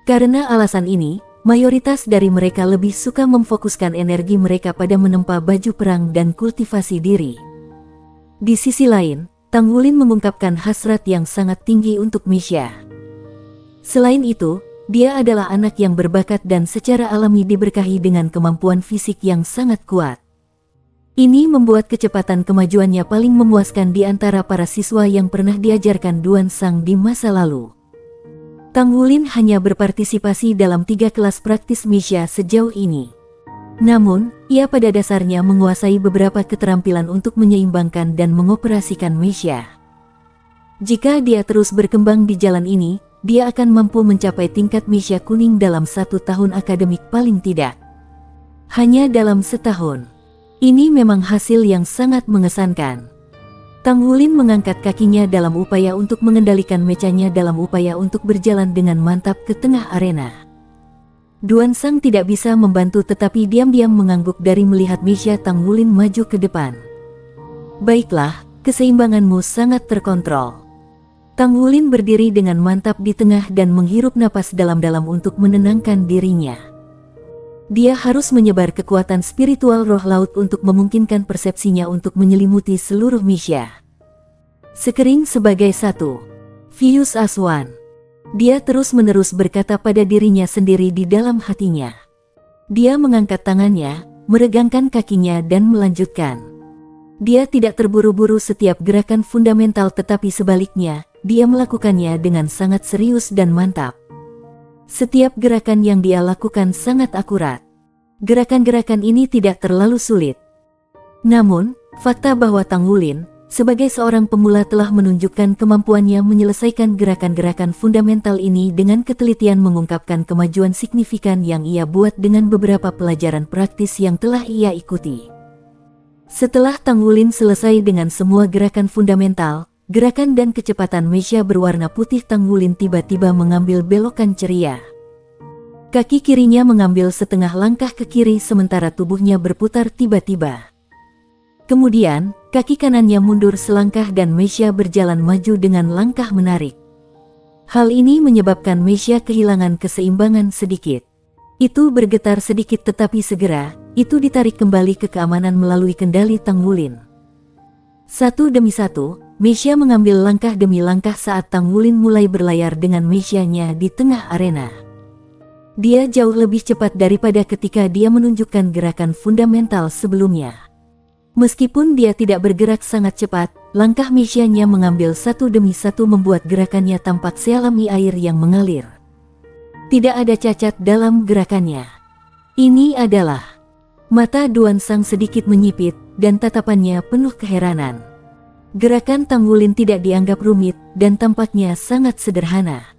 Karena alasan ini, mayoritas dari mereka lebih suka memfokuskan energi mereka pada menempa baju perang dan kultivasi diri. Di sisi lain, Tang Wulin mengungkapkan hasrat yang sangat tinggi untuk Misha. Selain itu, dia adalah anak yang berbakat dan secara alami diberkahi dengan kemampuan fisik yang sangat kuat. Ini membuat kecepatan kemajuannya paling memuaskan di antara para siswa yang pernah diajarkan Duan Sang di masa lalu. Tang Wulin hanya berpartisipasi dalam 3 kelas praktis Misha sejauh ini. Namun, ia pada dasarnya menguasai beberapa keterampilan untuk menyeimbangkan dan mengoperasikan Misha. Jika dia terus berkembang di jalan ini, dia akan mampu mencapai tingkat Misha kuning dalam 1 tahun akademik paling tidak. Hanya dalam setahun. Ini memang hasil yang sangat mengesankan. Tang Wulin mengangkat kakinya dalam upaya untuk mengendalikan mechanya dalam upaya untuk berjalan dengan mantap ke tengah arena. Duan Sang tidak bisa membantu tetapi diam-diam mengangguk dari melihat Misha Tang Wulin maju ke depan. Baiklah, keseimbanganmu sangat terkontrol. Tang Wulin berdiri dengan mantap di tengah dan menghirup napas dalam-dalam untuk menenangkan dirinya. Dia harus menyebar kekuatan spiritual roh laut untuk memungkinkan persepsinya untuk menyelimuti seluruh Misha. Sekering sebagai satu. Vius Aswan. Dia terus-menerus berkata pada dirinya sendiri di dalam hatinya. Dia mengangkat tangannya, meregangkan kakinya dan melanjutkan. Dia tidak terburu-buru setiap gerakan fundamental tetapi sebaliknya, dia melakukannya dengan sangat serius dan mantap. Setiap gerakan yang dia lakukan sangat akurat. Gerakan-gerakan ini tidak terlalu sulit. Namun, fakta bahwa Tang Wulin, sebagai seorang pemula telah menunjukkan kemampuannya menyelesaikan gerakan-gerakan fundamental ini dengan ketelitian mengungkapkan kemajuan signifikan yang ia buat dengan beberapa pelajaran praktis yang telah ia ikuti. Setelah Tang Wulin selesai dengan semua gerakan fundamental, gerakan dan kecepatan Misha berwarna putih, Tang Wulin tiba-tiba mengambil belokan ceria. Kaki kirinya mengambil setengah langkah ke kiri sementara tubuhnya berputar tiba-tiba. Kemudian, kaki kanannya mundur selangkah dan Misha berjalan maju dengan langkah menarik. Hal ini menyebabkan Misha kehilangan keseimbangan sedikit. Itu bergetar sedikit tetapi segera, itu ditarik kembali ke keamanan melalui kendali Tang Wulin. Satu demi satu, Misha mengambil langkah demi langkah saat Tang Wulin mulai berlayar dengan Misha-nya di tengah arena. Dia jauh lebih cepat daripada ketika dia menunjukkan gerakan fundamental sebelumnya. Meskipun dia tidak bergerak sangat cepat, langkah Misha-nya mengambil satu demi satu membuat gerakannya tampak sealami air yang mengalir. Tidak ada cacat dalam gerakannya. Ini adalah... Mata Duan Sang sedikit menyipit, dan tatapannya penuh keheranan. Gerakan Tang Wulin tidak dianggap rumit, dan tampaknya sangat sederhana.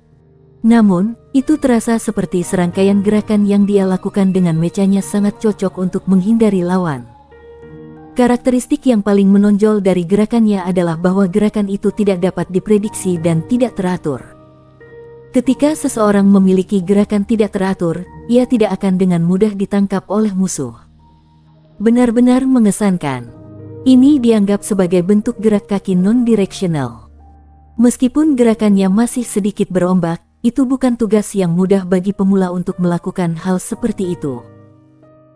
Namun, itu terasa seperti serangkaian gerakan yang dia lakukan dengan mechanya sangat cocok untuk menghindari lawan. Karakteristik yang paling menonjol dari gerakannya adalah bahwa gerakan itu tidak dapat diprediksi dan tidak teratur. Ketika seseorang memiliki gerakan tidak teratur, ia tidak akan dengan mudah ditangkap oleh musuh. Benar-benar mengesankan. Ini dianggap sebagai bentuk gerak kaki non-directional. Meskipun gerakannya masih sedikit berombak, itu bukan tugas yang mudah bagi pemula untuk melakukan hal seperti itu.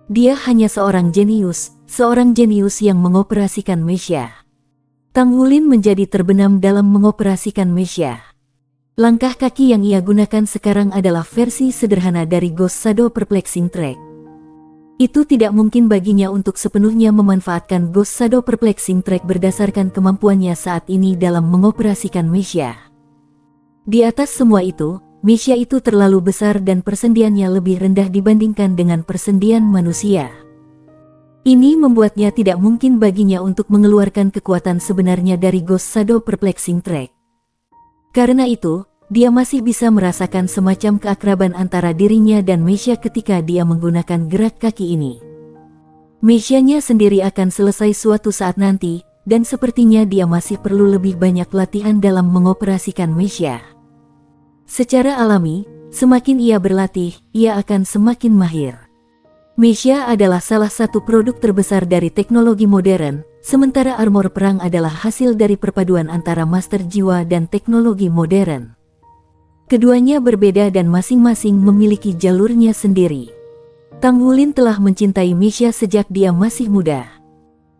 Dia hanya seorang jenius yang mengoperasikan Misha. Tang Wulin menjadi terbenam dalam mengoperasikan Misha. Langkah kaki yang ia gunakan sekarang adalah versi sederhana dari Ghost Shadow Perplexing Track. Itu tidak mungkin baginya untuk sepenuhnya memanfaatkan Ghost Shadow Perplexing Track berdasarkan kemampuannya saat ini dalam mengoperasikan Misha. Di atas semua itu, Misha itu terlalu besar dan persendiannya lebih rendah dibandingkan dengan persendian manusia. Ini membuatnya tidak mungkin baginya untuk mengeluarkan kekuatan sebenarnya dari Ghost Shadow Perplexing Track. Karena itu, dia masih bisa merasakan semacam keakraban antara dirinya dan Misha ketika dia menggunakan gerak kaki ini. Misha-nya sendiri akan selesai suatu saat nanti, dan sepertinya dia masih perlu lebih banyak latihan dalam mengoperasikan Misha. Secara alami, semakin ia berlatih, ia akan semakin mahir. Misha adalah salah satu produk terbesar dari teknologi modern, sementara armor perang adalah hasil dari perpaduan antara master jiwa dan teknologi modern. Keduanya berbeda dan masing-masing memiliki jalurnya sendiri. Tang Wulin telah mencintai Misha sejak dia masih muda.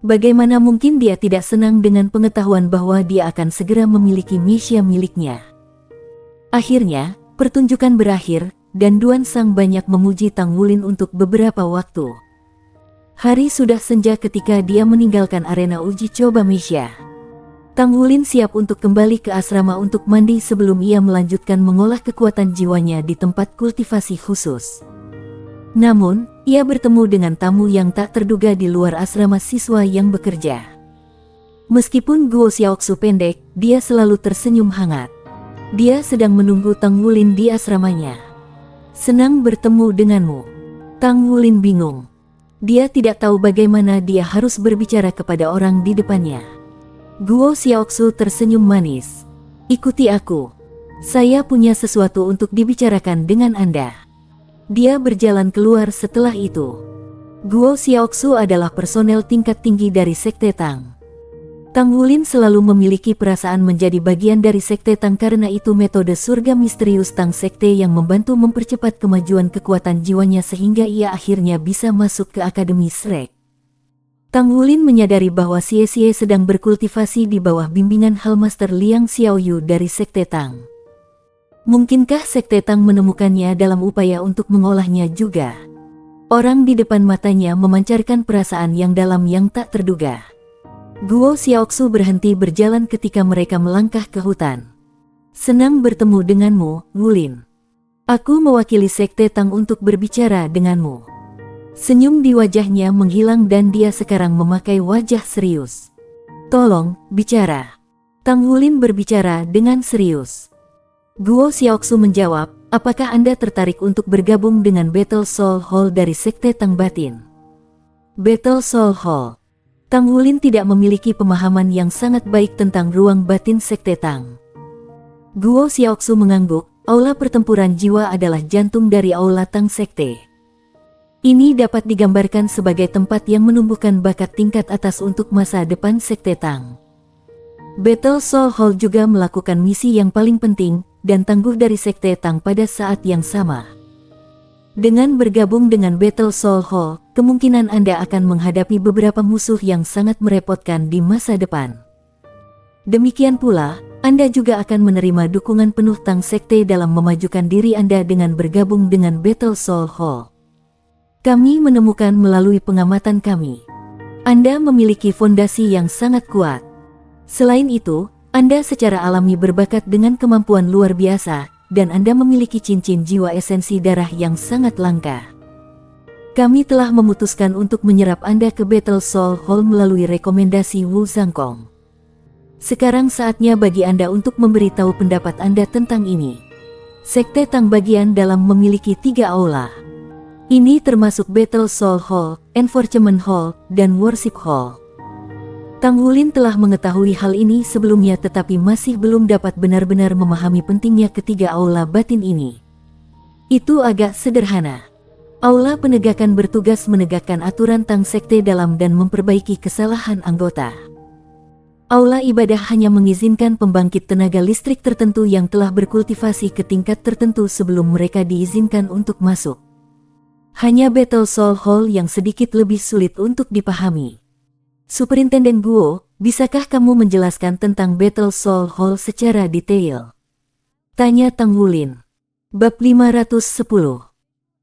Bagaimana mungkin dia tidak senang dengan pengetahuan bahwa dia akan segera memiliki Misha miliknya. Akhirnya, pertunjukan berakhir, dan Duan Sang banyak memuji Tang Wulin untuk beberapa waktu. Hari sudah senja ketika dia meninggalkan arena uji coba Misha. Tang Wulin siap untuk kembali ke asrama untuk mandi sebelum ia melanjutkan mengolah kekuatan jiwanya di tempat kultivasi khusus. Namun, ia bertemu dengan tamu yang tak terduga di luar asrama siswa yang bekerja. Meskipun Guo Xiaoxu pendek, dia selalu tersenyum hangat. Dia sedang menunggu Tang Wulin di asramanya. Senang bertemu denganmu. Tang Wulin bingung. Dia tidak tahu bagaimana dia harus berbicara kepada orang di depannya. Guo Xiaoxu tersenyum manis. Ikuti aku. Saya punya sesuatu untuk dibicarakan dengan Anda. Dia berjalan keluar setelah itu. Guo Xiaoxu adalah personel tingkat tinggi dari Sekte Tang. Tang Wulin selalu memiliki perasaan menjadi bagian dari Sekte Tang karena itu metode surga misterius Tang Sekte yang membantu mempercepat kemajuan kekuatan jiwanya sehingga ia akhirnya bisa masuk ke Akademi Shrek. Tang Wulin menyadari bahwa Xie sedang berkultivasi di bawah bimbingan Hellmaster Liang Xiaoyu dari Sekte Tang. Mungkinkah Sekte Tang menemukannya dalam upaya untuk mengolahnya juga? Orang di depan matanya memancarkan perasaan yang dalam yang tak terduga. Guo Xiaoxu berhenti berjalan ketika mereka melangkah ke hutan. Senang bertemu denganmu, Wulin. Aku mewakili Sekte Tang untuk berbicara denganmu. Senyum di wajahnya menghilang dan dia sekarang memakai wajah serius. Tolong, bicara. Tang Wulin berbicara dengan serius. Guo Xiaoxu menjawab, apakah Anda tertarik untuk bergabung dengan Battle Soul Hall dari Sekte Tang Batin? Battle Soul Hall. Tang Wulin tidak memiliki pemahaman yang sangat baik tentang ruang batin Sekte Tang. Guo Xiaoxu mengangguk, aula pertempuran jiwa adalah jantung dari aula Tang Sekte. Ini dapat digambarkan sebagai tempat yang menumbuhkan bakat tingkat atas untuk masa depan Sekte Tang. Battle Soul Hall juga melakukan misi yang paling penting dan tangguh dari Sekte Tang pada saat yang sama. Dengan bergabung dengan Battle Soul Hall, kemungkinan Anda akan menghadapi beberapa musuh yang sangat merepotkan di masa depan. Demikian pula, Anda juga akan menerima dukungan penuh Tang Sekte dalam memajukan diri Anda dengan bergabung dengan Battle Soul Hall. Kami menemukan melalui pengamatan kami, Anda memiliki fondasi yang sangat kuat. Selain itu, Anda secara alami berbakat dengan kemampuan luar biasa, dan Anda memiliki cincin jiwa esensi darah yang sangat langka. Kami telah memutuskan untuk menyerap Anda ke Battle Soul Hall melalui rekomendasi Wu Zhangkong. Sekarang saatnya bagi Anda untuk memberitahu pendapat Anda tentang ini. Sekte Tang bagian dalam memiliki 3 aula. Ini termasuk Battle Soul Hall, Enforcement Hall, dan Worship Hall. Tang Wulin telah mengetahui hal ini sebelumnya tetapi masih belum dapat benar-benar memahami pentingnya ketiga aula batin ini. Itu agak sederhana. Aula penegakan bertugas menegakkan aturan Tang Sekte dalam dan memperbaiki kesalahan anggota. Aula ibadah hanya mengizinkan pembangkit tenaga listrik tertentu yang telah berkultivasi ke tingkat tertentu sebelum mereka diizinkan untuk masuk. Hanya Battle Soul Hall yang sedikit lebih sulit untuk dipahami. Superintenden Guo, bisakah kamu menjelaskan tentang Battle Soul Hall secara detail? Tanya Tang Wulin. Bab 510.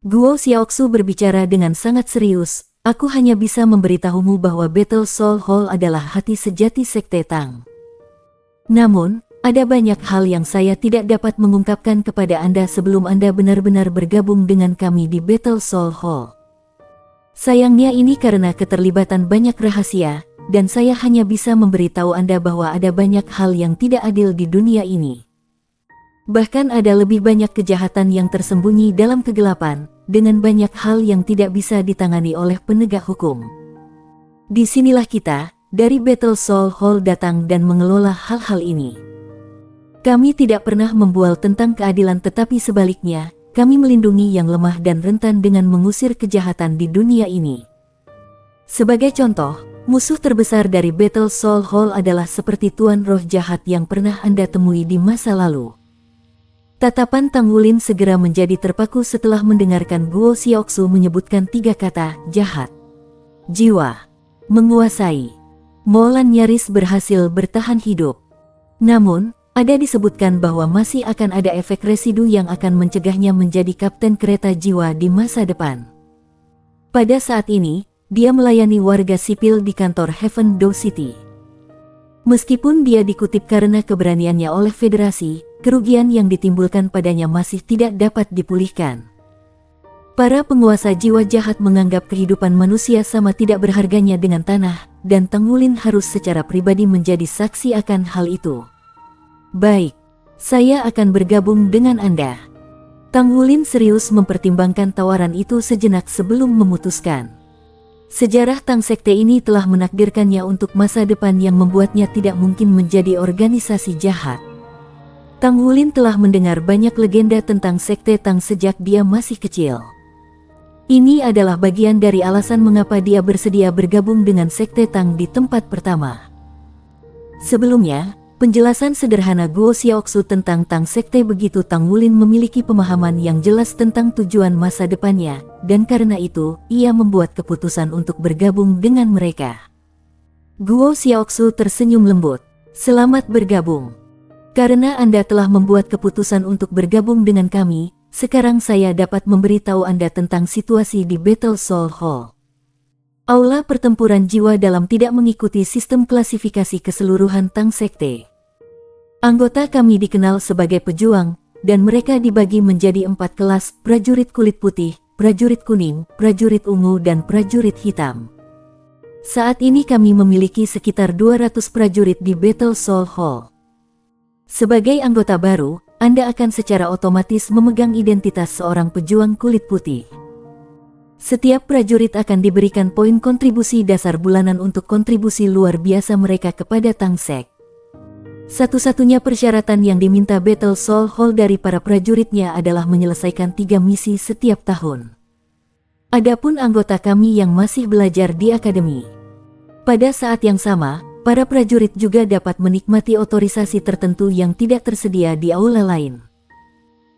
Guo Xiaoxu berbicara dengan sangat serius, aku hanya bisa memberitahumu bahwa Battle Soul Hall adalah hati sejati Sekte Tang. Namun, ada banyak hal yang saya tidak dapat mengungkapkan kepada Anda sebelum Anda benar-benar bergabung dengan kami di Battle Soul Hall. Sayangnya ini karena keterlibatan banyak rahasia, dan saya hanya bisa memberitahu Anda bahwa ada banyak hal yang tidak adil di dunia ini. Bahkan ada lebih banyak kejahatan yang tersembunyi dalam kegelapan, dengan banyak hal yang tidak bisa ditangani oleh penegak hukum. Disinilah kita, dari Battle Soul Hall datang dan mengelola hal-hal ini. Kami tidak pernah membual tentang keadilan tetapi sebaliknya, kami melindungi yang lemah dan rentan dengan mengusir kejahatan di dunia ini. Sebagai contoh, Musuh terbesar dari Battle Soul Hall adalah seperti tuan roh jahat yang pernah Anda temui di masa lalu. Tatapan Tang Wulin segera menjadi terpaku setelah mendengarkan Guo Xiaoxu menyebutkan 3 kata, jahat, jiwa, menguasai. Molan nyaris berhasil bertahan hidup. Namun, ada disebutkan bahwa masih akan ada efek residu yang akan mencegahnya menjadi kapten kereta jiwa di masa depan. Pada saat ini, dia melayani warga sipil di kantor Heaven Door City. Meskipun dia dikutip karena keberaniannya oleh Federasi, kerugian yang ditimbulkan padanya masih tidak dapat dipulihkan. Para penguasa jiwa jahat menganggap kehidupan manusia sama tidak berharganya dengan tanah, dan Tang Wulin harus secara pribadi menjadi saksi akan hal itu. Baik, saya akan bergabung dengan Anda. Tang Wulin serius mempertimbangkan tawaran itu sejenak sebelum memutuskan. Sejarah Tang Sekte ini telah menakdirkannya untuk masa depan yang membuatnya tidak mungkin menjadi organisasi jahat. Tang Wulin telah mendengar banyak legenda tentang Sekte Tang sejak dia masih kecil. Ini adalah bagian dari alasan mengapa dia bersedia bergabung dengan Sekte Tang di tempat pertama. Sebelumnya, penjelasan sederhana Guo Xiaoxu tentang Tang Sekte begitu Tang Wulin memiliki pemahaman yang jelas tentang tujuan masa depannya, dan karena itu, ia membuat keputusan untuk bergabung dengan mereka. Guo Xiaoxu tersenyum lembut. Selamat bergabung. Karena Anda telah membuat keputusan untuk bergabung dengan kami, sekarang saya dapat memberitahu Anda tentang situasi di Battle Soul Hall. Aula pertempuran jiwa dalam tidak mengikuti sistem klasifikasi keseluruhan Tang Sekte. Anggota kami dikenal sebagai pejuang, dan mereka dibagi menjadi 4 kelas: prajurit kulit putih, prajurit kuning, prajurit ungu, dan prajurit hitam. Saat ini kami memiliki sekitar 200 prajurit di Battle Soul Hall. Sebagai anggota baru, Anda akan secara otomatis memegang identitas seorang pejuang kulit putih. Setiap prajurit akan diberikan poin kontribusi dasar bulanan untuk kontribusi luar biasa mereka kepada Tang Sek. Satu-satunya persyaratan yang diminta Battle Soul Hall dari para prajuritnya adalah menyelesaikan 3 misi setiap tahun. Adapun anggota kami yang masih belajar di akademi. Pada saat yang sama, para prajurit juga dapat menikmati otorisasi tertentu yang tidak tersedia di aula lain.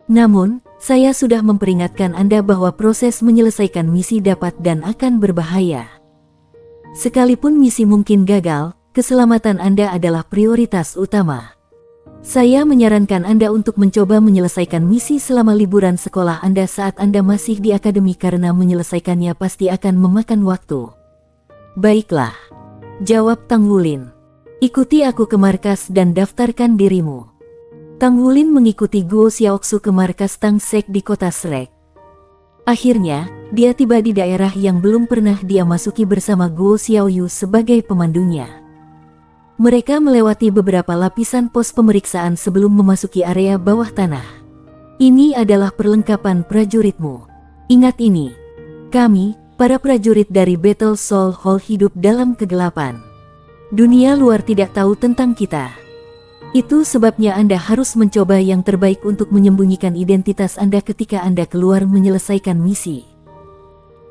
Namun, saya sudah memperingatkan Anda bahwa proses menyelesaikan misi dapat dan akan berbahaya. Sekalipun misi mungkin gagal, keselamatan Anda adalah prioritas utama. Saya menyarankan Anda untuk mencoba menyelesaikan misi selama liburan sekolah Anda saat Anda masih di akademi karena menyelesaikannya pasti akan memakan waktu. Baiklah, jawab Tang Wulin. Ikuti aku ke markas dan daftarkan dirimu. Tang Wulin mengikuti Guo Xiaoxu ke markas Tang Sek di kota Srek. Akhirnya, dia tiba di daerah yang belum pernah dia masuki bersama Guo Xiaoyu sebagai pemandunya. Mereka melewati beberapa lapisan pos pemeriksaan sebelum memasuki area bawah tanah. Ini adalah perlengkapan prajuritmu. Ingat ini, kami, para prajurit dari Battle Soul Hall hidup dalam kegelapan. Dunia luar tidak tahu tentang kita. Itu sebabnya Anda harus mencoba yang terbaik untuk menyembunyikan identitas Anda ketika Anda keluar menyelesaikan misi.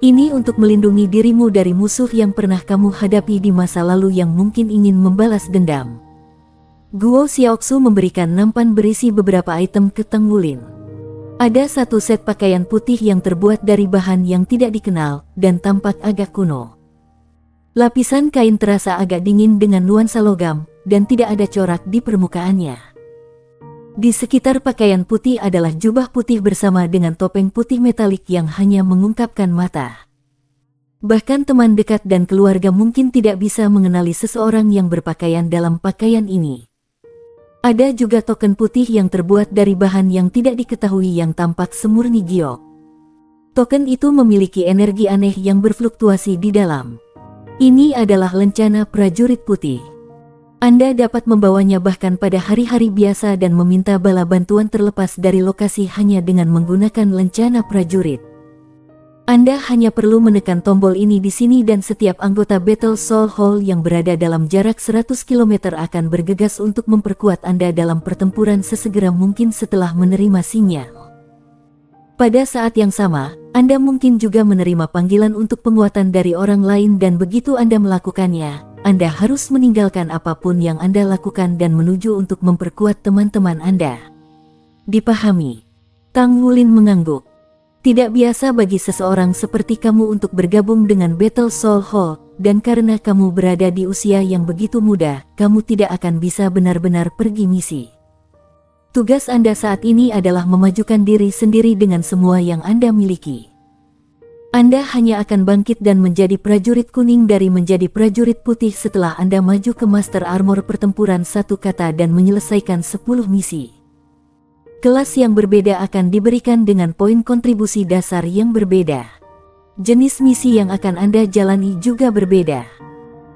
Ini untuk melindungi dirimu dari musuh yang pernah kamu hadapi di masa lalu yang mungkin ingin membalas dendam. Guo Xiaoxu memberikan nampan berisi beberapa item ke Tang Wulin. Ada satu set pakaian putih yang terbuat dari bahan yang tidak dikenal dan tampak agak kuno. Lapisan kain terasa agak dingin dengan nuansa logam dan tidak ada corak di permukaannya. Di sekitar pakaian putih adalah jubah putih bersama dengan topeng putih metalik yang hanya mengungkapkan mata. Bahkan teman dekat dan keluarga mungkin tidak bisa mengenali seseorang yang berpakaian dalam pakaian ini. Ada juga token putih yang terbuat dari bahan yang tidak diketahui yang tampak semurni giok. Token itu memiliki energi aneh yang berfluktuasi di dalam. Ini adalah lencana prajurit putih. Anda dapat membawanya bahkan pada hari-hari biasa dan meminta bala bantuan terlepas dari lokasi hanya dengan menggunakan lencana prajurit. Anda hanya perlu menekan tombol ini di sini dan setiap anggota Battle Soul Hall yang berada dalam jarak 100 km akan bergegas untuk memperkuat Anda dalam pertempuran sesegera mungkin setelah menerima sinyal. Pada saat yang sama, Anda mungkin juga menerima panggilan untuk penguatan dari orang lain dan begitu Anda melakukannya, Anda harus meninggalkan apapun yang Anda lakukan dan menuju untuk memperkuat teman-teman Anda. Dipahami? Tang Wulin mengangguk. Tidak biasa bagi seseorang seperti kamu untuk bergabung dengan Battle Soul Hall, dan karena kamu berada di usia yang begitu muda, kamu tidak akan bisa benar-benar pergi misi. Tugas Anda saat ini adalah memajukan diri sendiri dengan semua yang Anda miliki. Anda hanya akan bangkit dan menjadi prajurit kuning dari menjadi prajurit putih setelah Anda maju ke Master Armor pertempuran satu kata dan menyelesaikan 10 misi. Kelas yang berbeda akan diberikan dengan poin kontribusi dasar yang berbeda. Jenis misi yang akan Anda jalani juga berbeda.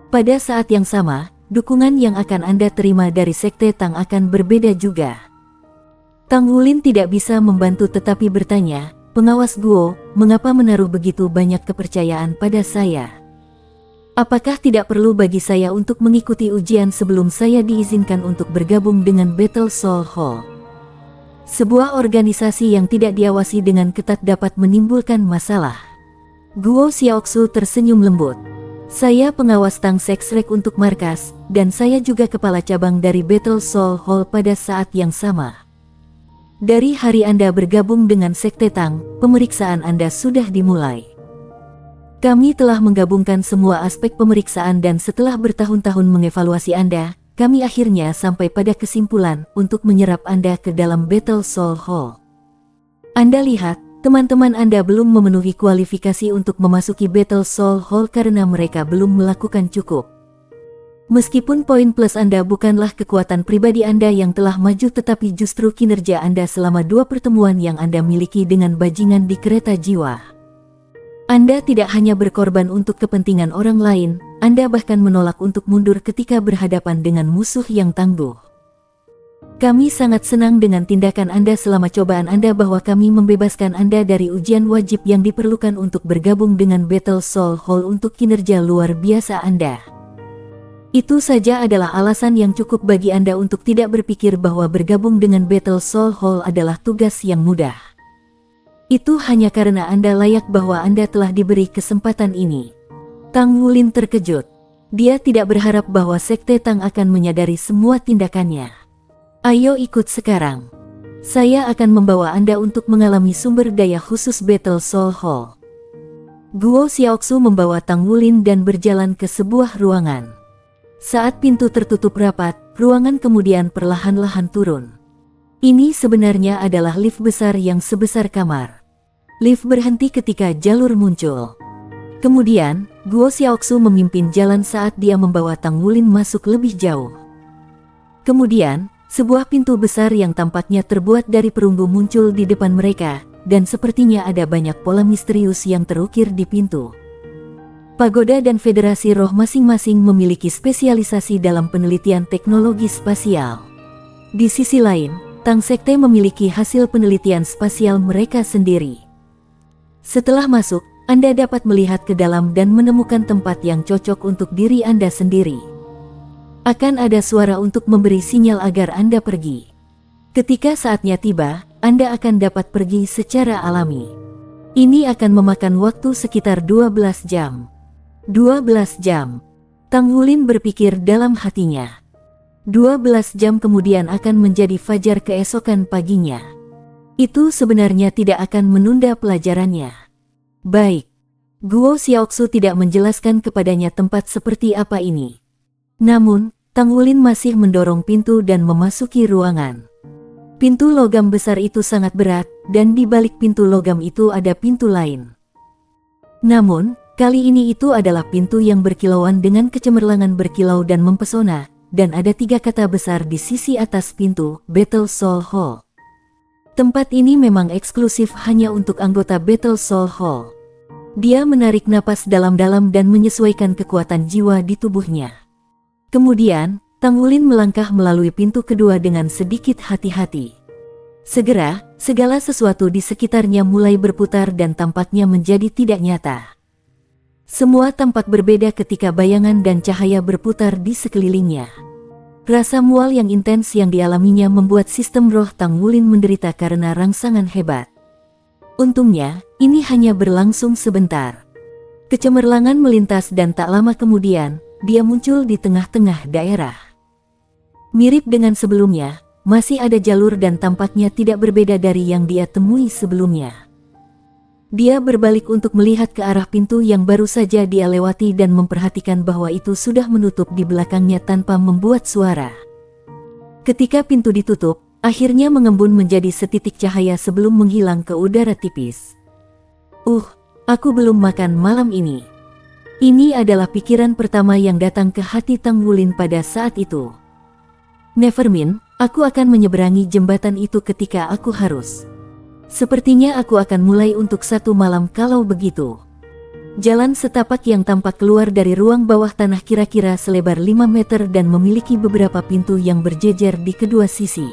Pada saat yang sama, dukungan yang akan Anda terima dari Sekte Tang akan berbeda juga. Tang Wulin tidak bisa membantu tetapi bertanya, "Pengawas Guo, mengapa menaruh begitu banyak kepercayaan pada saya? Apakah tidak perlu bagi saya untuk mengikuti ujian sebelum saya diizinkan untuk bergabung dengan Battle Soul Hall? Sebuah organisasi yang tidak diawasi dengan ketat dapat menimbulkan masalah." Guo Xiaoxu tersenyum lembut. "Saya pengawas Tang Sexrek untuk markas, dan saya juga kepala cabang dari Battle Soul Hall pada saat yang sama. Dari hari Anda bergabung dengan Sekte Tang, pemeriksaan Anda sudah dimulai. Kami telah menggabungkan semua aspek pemeriksaan dan setelah bertahun-tahun mengevaluasi Anda, kami akhirnya sampai pada kesimpulan untuk menyerap Anda ke dalam Battle Soul Hall. Anda lihat, teman-teman Anda belum memenuhi kualifikasi untuk memasuki Battle Soul Hall karena mereka belum melakukan cukup. Meskipun poin plus Anda bukanlah kekuatan pribadi Anda yang telah maju tetapi justru kinerja Anda selama 2 pertemuan yang Anda miliki dengan bajingan di kereta jiwa. Anda tidak hanya berkorban untuk kepentingan orang lain, Anda bahkan menolak untuk mundur ketika berhadapan dengan musuh yang tangguh. Kami sangat senang dengan tindakan Anda selama cobaan Anda bahwa kami membebaskan Anda dari ujian wajib yang diperlukan untuk bergabung dengan Battle Soul Hall untuk kinerja luar biasa Anda. Itu saja adalah alasan yang cukup bagi Anda untuk tidak berpikir bahwa bergabung dengan Battle Soul Hall adalah tugas yang mudah. Itu hanya karena Anda layak bahwa Anda telah diberi kesempatan ini." Tang Wulin terkejut. Dia tidak berharap bahwa Sekte Tang akan menyadari semua tindakannya. "Ayo ikut sekarang. Saya akan membawa Anda untuk mengalami sumber daya khusus Battle Soul Hall." Guo Xiaoxu membawa Tang Wulin dan berjalan ke sebuah ruangan. Saat pintu tertutup rapat, ruangan kemudian perlahan-lahan turun. Ini sebenarnya adalah lift besar yang sebesar kamar. Lift berhenti ketika jalur muncul. Kemudian, Guo Xiaoxu memimpin jalan saat dia membawa Tang Wulin masuk lebih jauh. Kemudian, sebuah pintu besar yang tampaknya terbuat dari perunggu muncul di depan mereka, dan sepertinya ada banyak pola misterius yang terukir di pintu. Pagoda dan Federasi Roh masing-masing memiliki spesialisasi dalam penelitian teknologi spasial. Di sisi lain, Tang Sekte memiliki hasil penelitian spasial mereka sendiri. Setelah masuk, Anda dapat melihat ke dalam dan menemukan tempat yang cocok untuk diri Anda sendiri. Akan ada suara untuk memberi sinyal agar Anda pergi. Ketika saatnya tiba, Anda akan dapat pergi secara alami. Ini akan memakan waktu sekitar 12 jam. 12 jam. Tang Wulin berpikir dalam hatinya. 12 jam kemudian akan menjadi fajar keesokan paginya. Itu sebenarnya tidak akan menunda pelajarannya. Baik. Guo Xiaoxu tidak menjelaskan kepadanya tempat seperti apa ini. Namun, Tang Wulin masih mendorong pintu dan memasuki ruangan. Pintu logam besar itu sangat berat, dan di balik pintu logam itu ada pintu lain. Namun, kali ini itu adalah pintu yang berkilauan dengan kecemerlangan berkilau dan mempesona, dan ada 3 kata besar di sisi atas pintu, Battle Soul Hall. Tempat ini memang eksklusif hanya untuk anggota Battle Soul Hall. Dia menarik napas dalam-dalam dan menyesuaikan kekuatan jiwa di tubuhnya. Kemudian, Tang Wulin melangkah melalui pintu kedua dengan sedikit hati-hati. Segera, segala sesuatu di sekitarnya mulai berputar dan tampaknya menjadi tidak nyata. Semua tampak berbeda ketika bayangan dan cahaya berputar di sekelilingnya. Rasa mual yang intens yang dialaminya membuat sistem roh Tang Wulin menderita karena rangsangan hebat. Untungnya, Ini hanya berlangsung sebentar. Kecemerlangan melintas dan tak lama kemudian, dia muncul di tengah-tengah daerah. Mirip dengan sebelumnya, masih ada jalur dan tampaknya tidak berbeda dari yang dia temui sebelumnya. Dia berbalik untuk melihat ke arah pintu yang baru saja dia lewati dan memperhatikan bahwa itu sudah menutup di belakangnya tanpa membuat suara. Ketika pintu ditutup, akhirnya mengembun menjadi setitik cahaya sebelum menghilang ke udara tipis. Aku belum makan malam ini. Ini adalah pikiran pertama yang datang ke hati Tang Wulin pada saat itu. Nevermind, aku akan menyeberangi jembatan itu ketika aku harus. Sepertinya aku akan mulai untuk satu malam kalau begitu. Jalan setapak yang tampak keluar dari ruang bawah tanah kira-kira selebar 5 meter dan memiliki beberapa pintu yang berjejer di kedua sisi.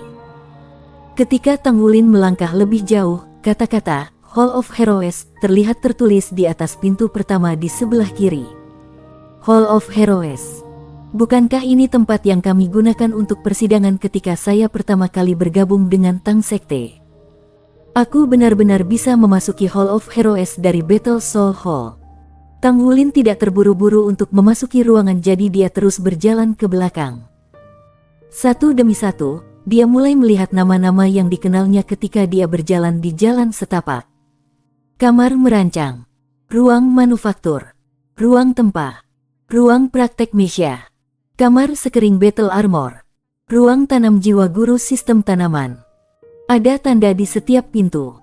Ketika Tang Wulin melangkah lebih jauh, kata-kata Hall of Heroes terlihat tertulis di atas pintu pertama di sebelah kiri. Hall of Heroes. Bukankah ini tempat yang kami gunakan untuk persidangan ketika saya pertama kali bergabung dengan Tang Sekte? Aku benar-benar bisa memasuki Hall of Heroes dari Battle Soul Hall. Tang Wulin tidak terburu-buru untuk memasuki ruangan, jadi dia terus berjalan ke belakang. Satu demi satu, dia mulai melihat nama-nama yang dikenalnya ketika dia berjalan di jalan setapak. Kamar merancang, ruang manufaktur, ruang tempah, ruang praktek Misha, kamar sekering battle armor, ruang tanam jiwa guru sistem tanaman. Ada tanda di setiap pintu.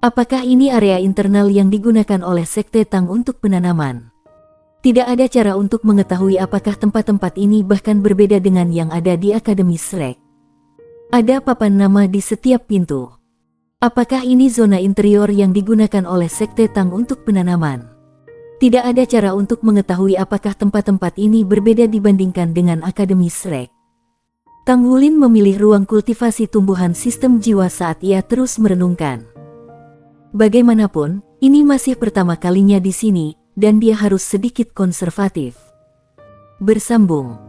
Apakah ini area internal yang digunakan oleh Sekte Tang untuk penanaman? Tidak ada cara untuk mengetahui apakah tempat-tempat ini bahkan berbeda dengan yang ada di Akademi Shrek. Ada papan nama di setiap pintu. Apakah ini zona interior yang digunakan oleh Sekte Tang untuk penanaman? Tidak ada cara untuk mengetahui apakah tempat-tempat ini berbeda dibandingkan dengan Akademi Shrek. Tang Wulin memilih ruang kultivasi tumbuhan sistem jiwa saat ia terus merenungkan. Bagaimanapun, ini masih pertama kalinya di sini, dan dia harus sedikit konservatif. Bersambung.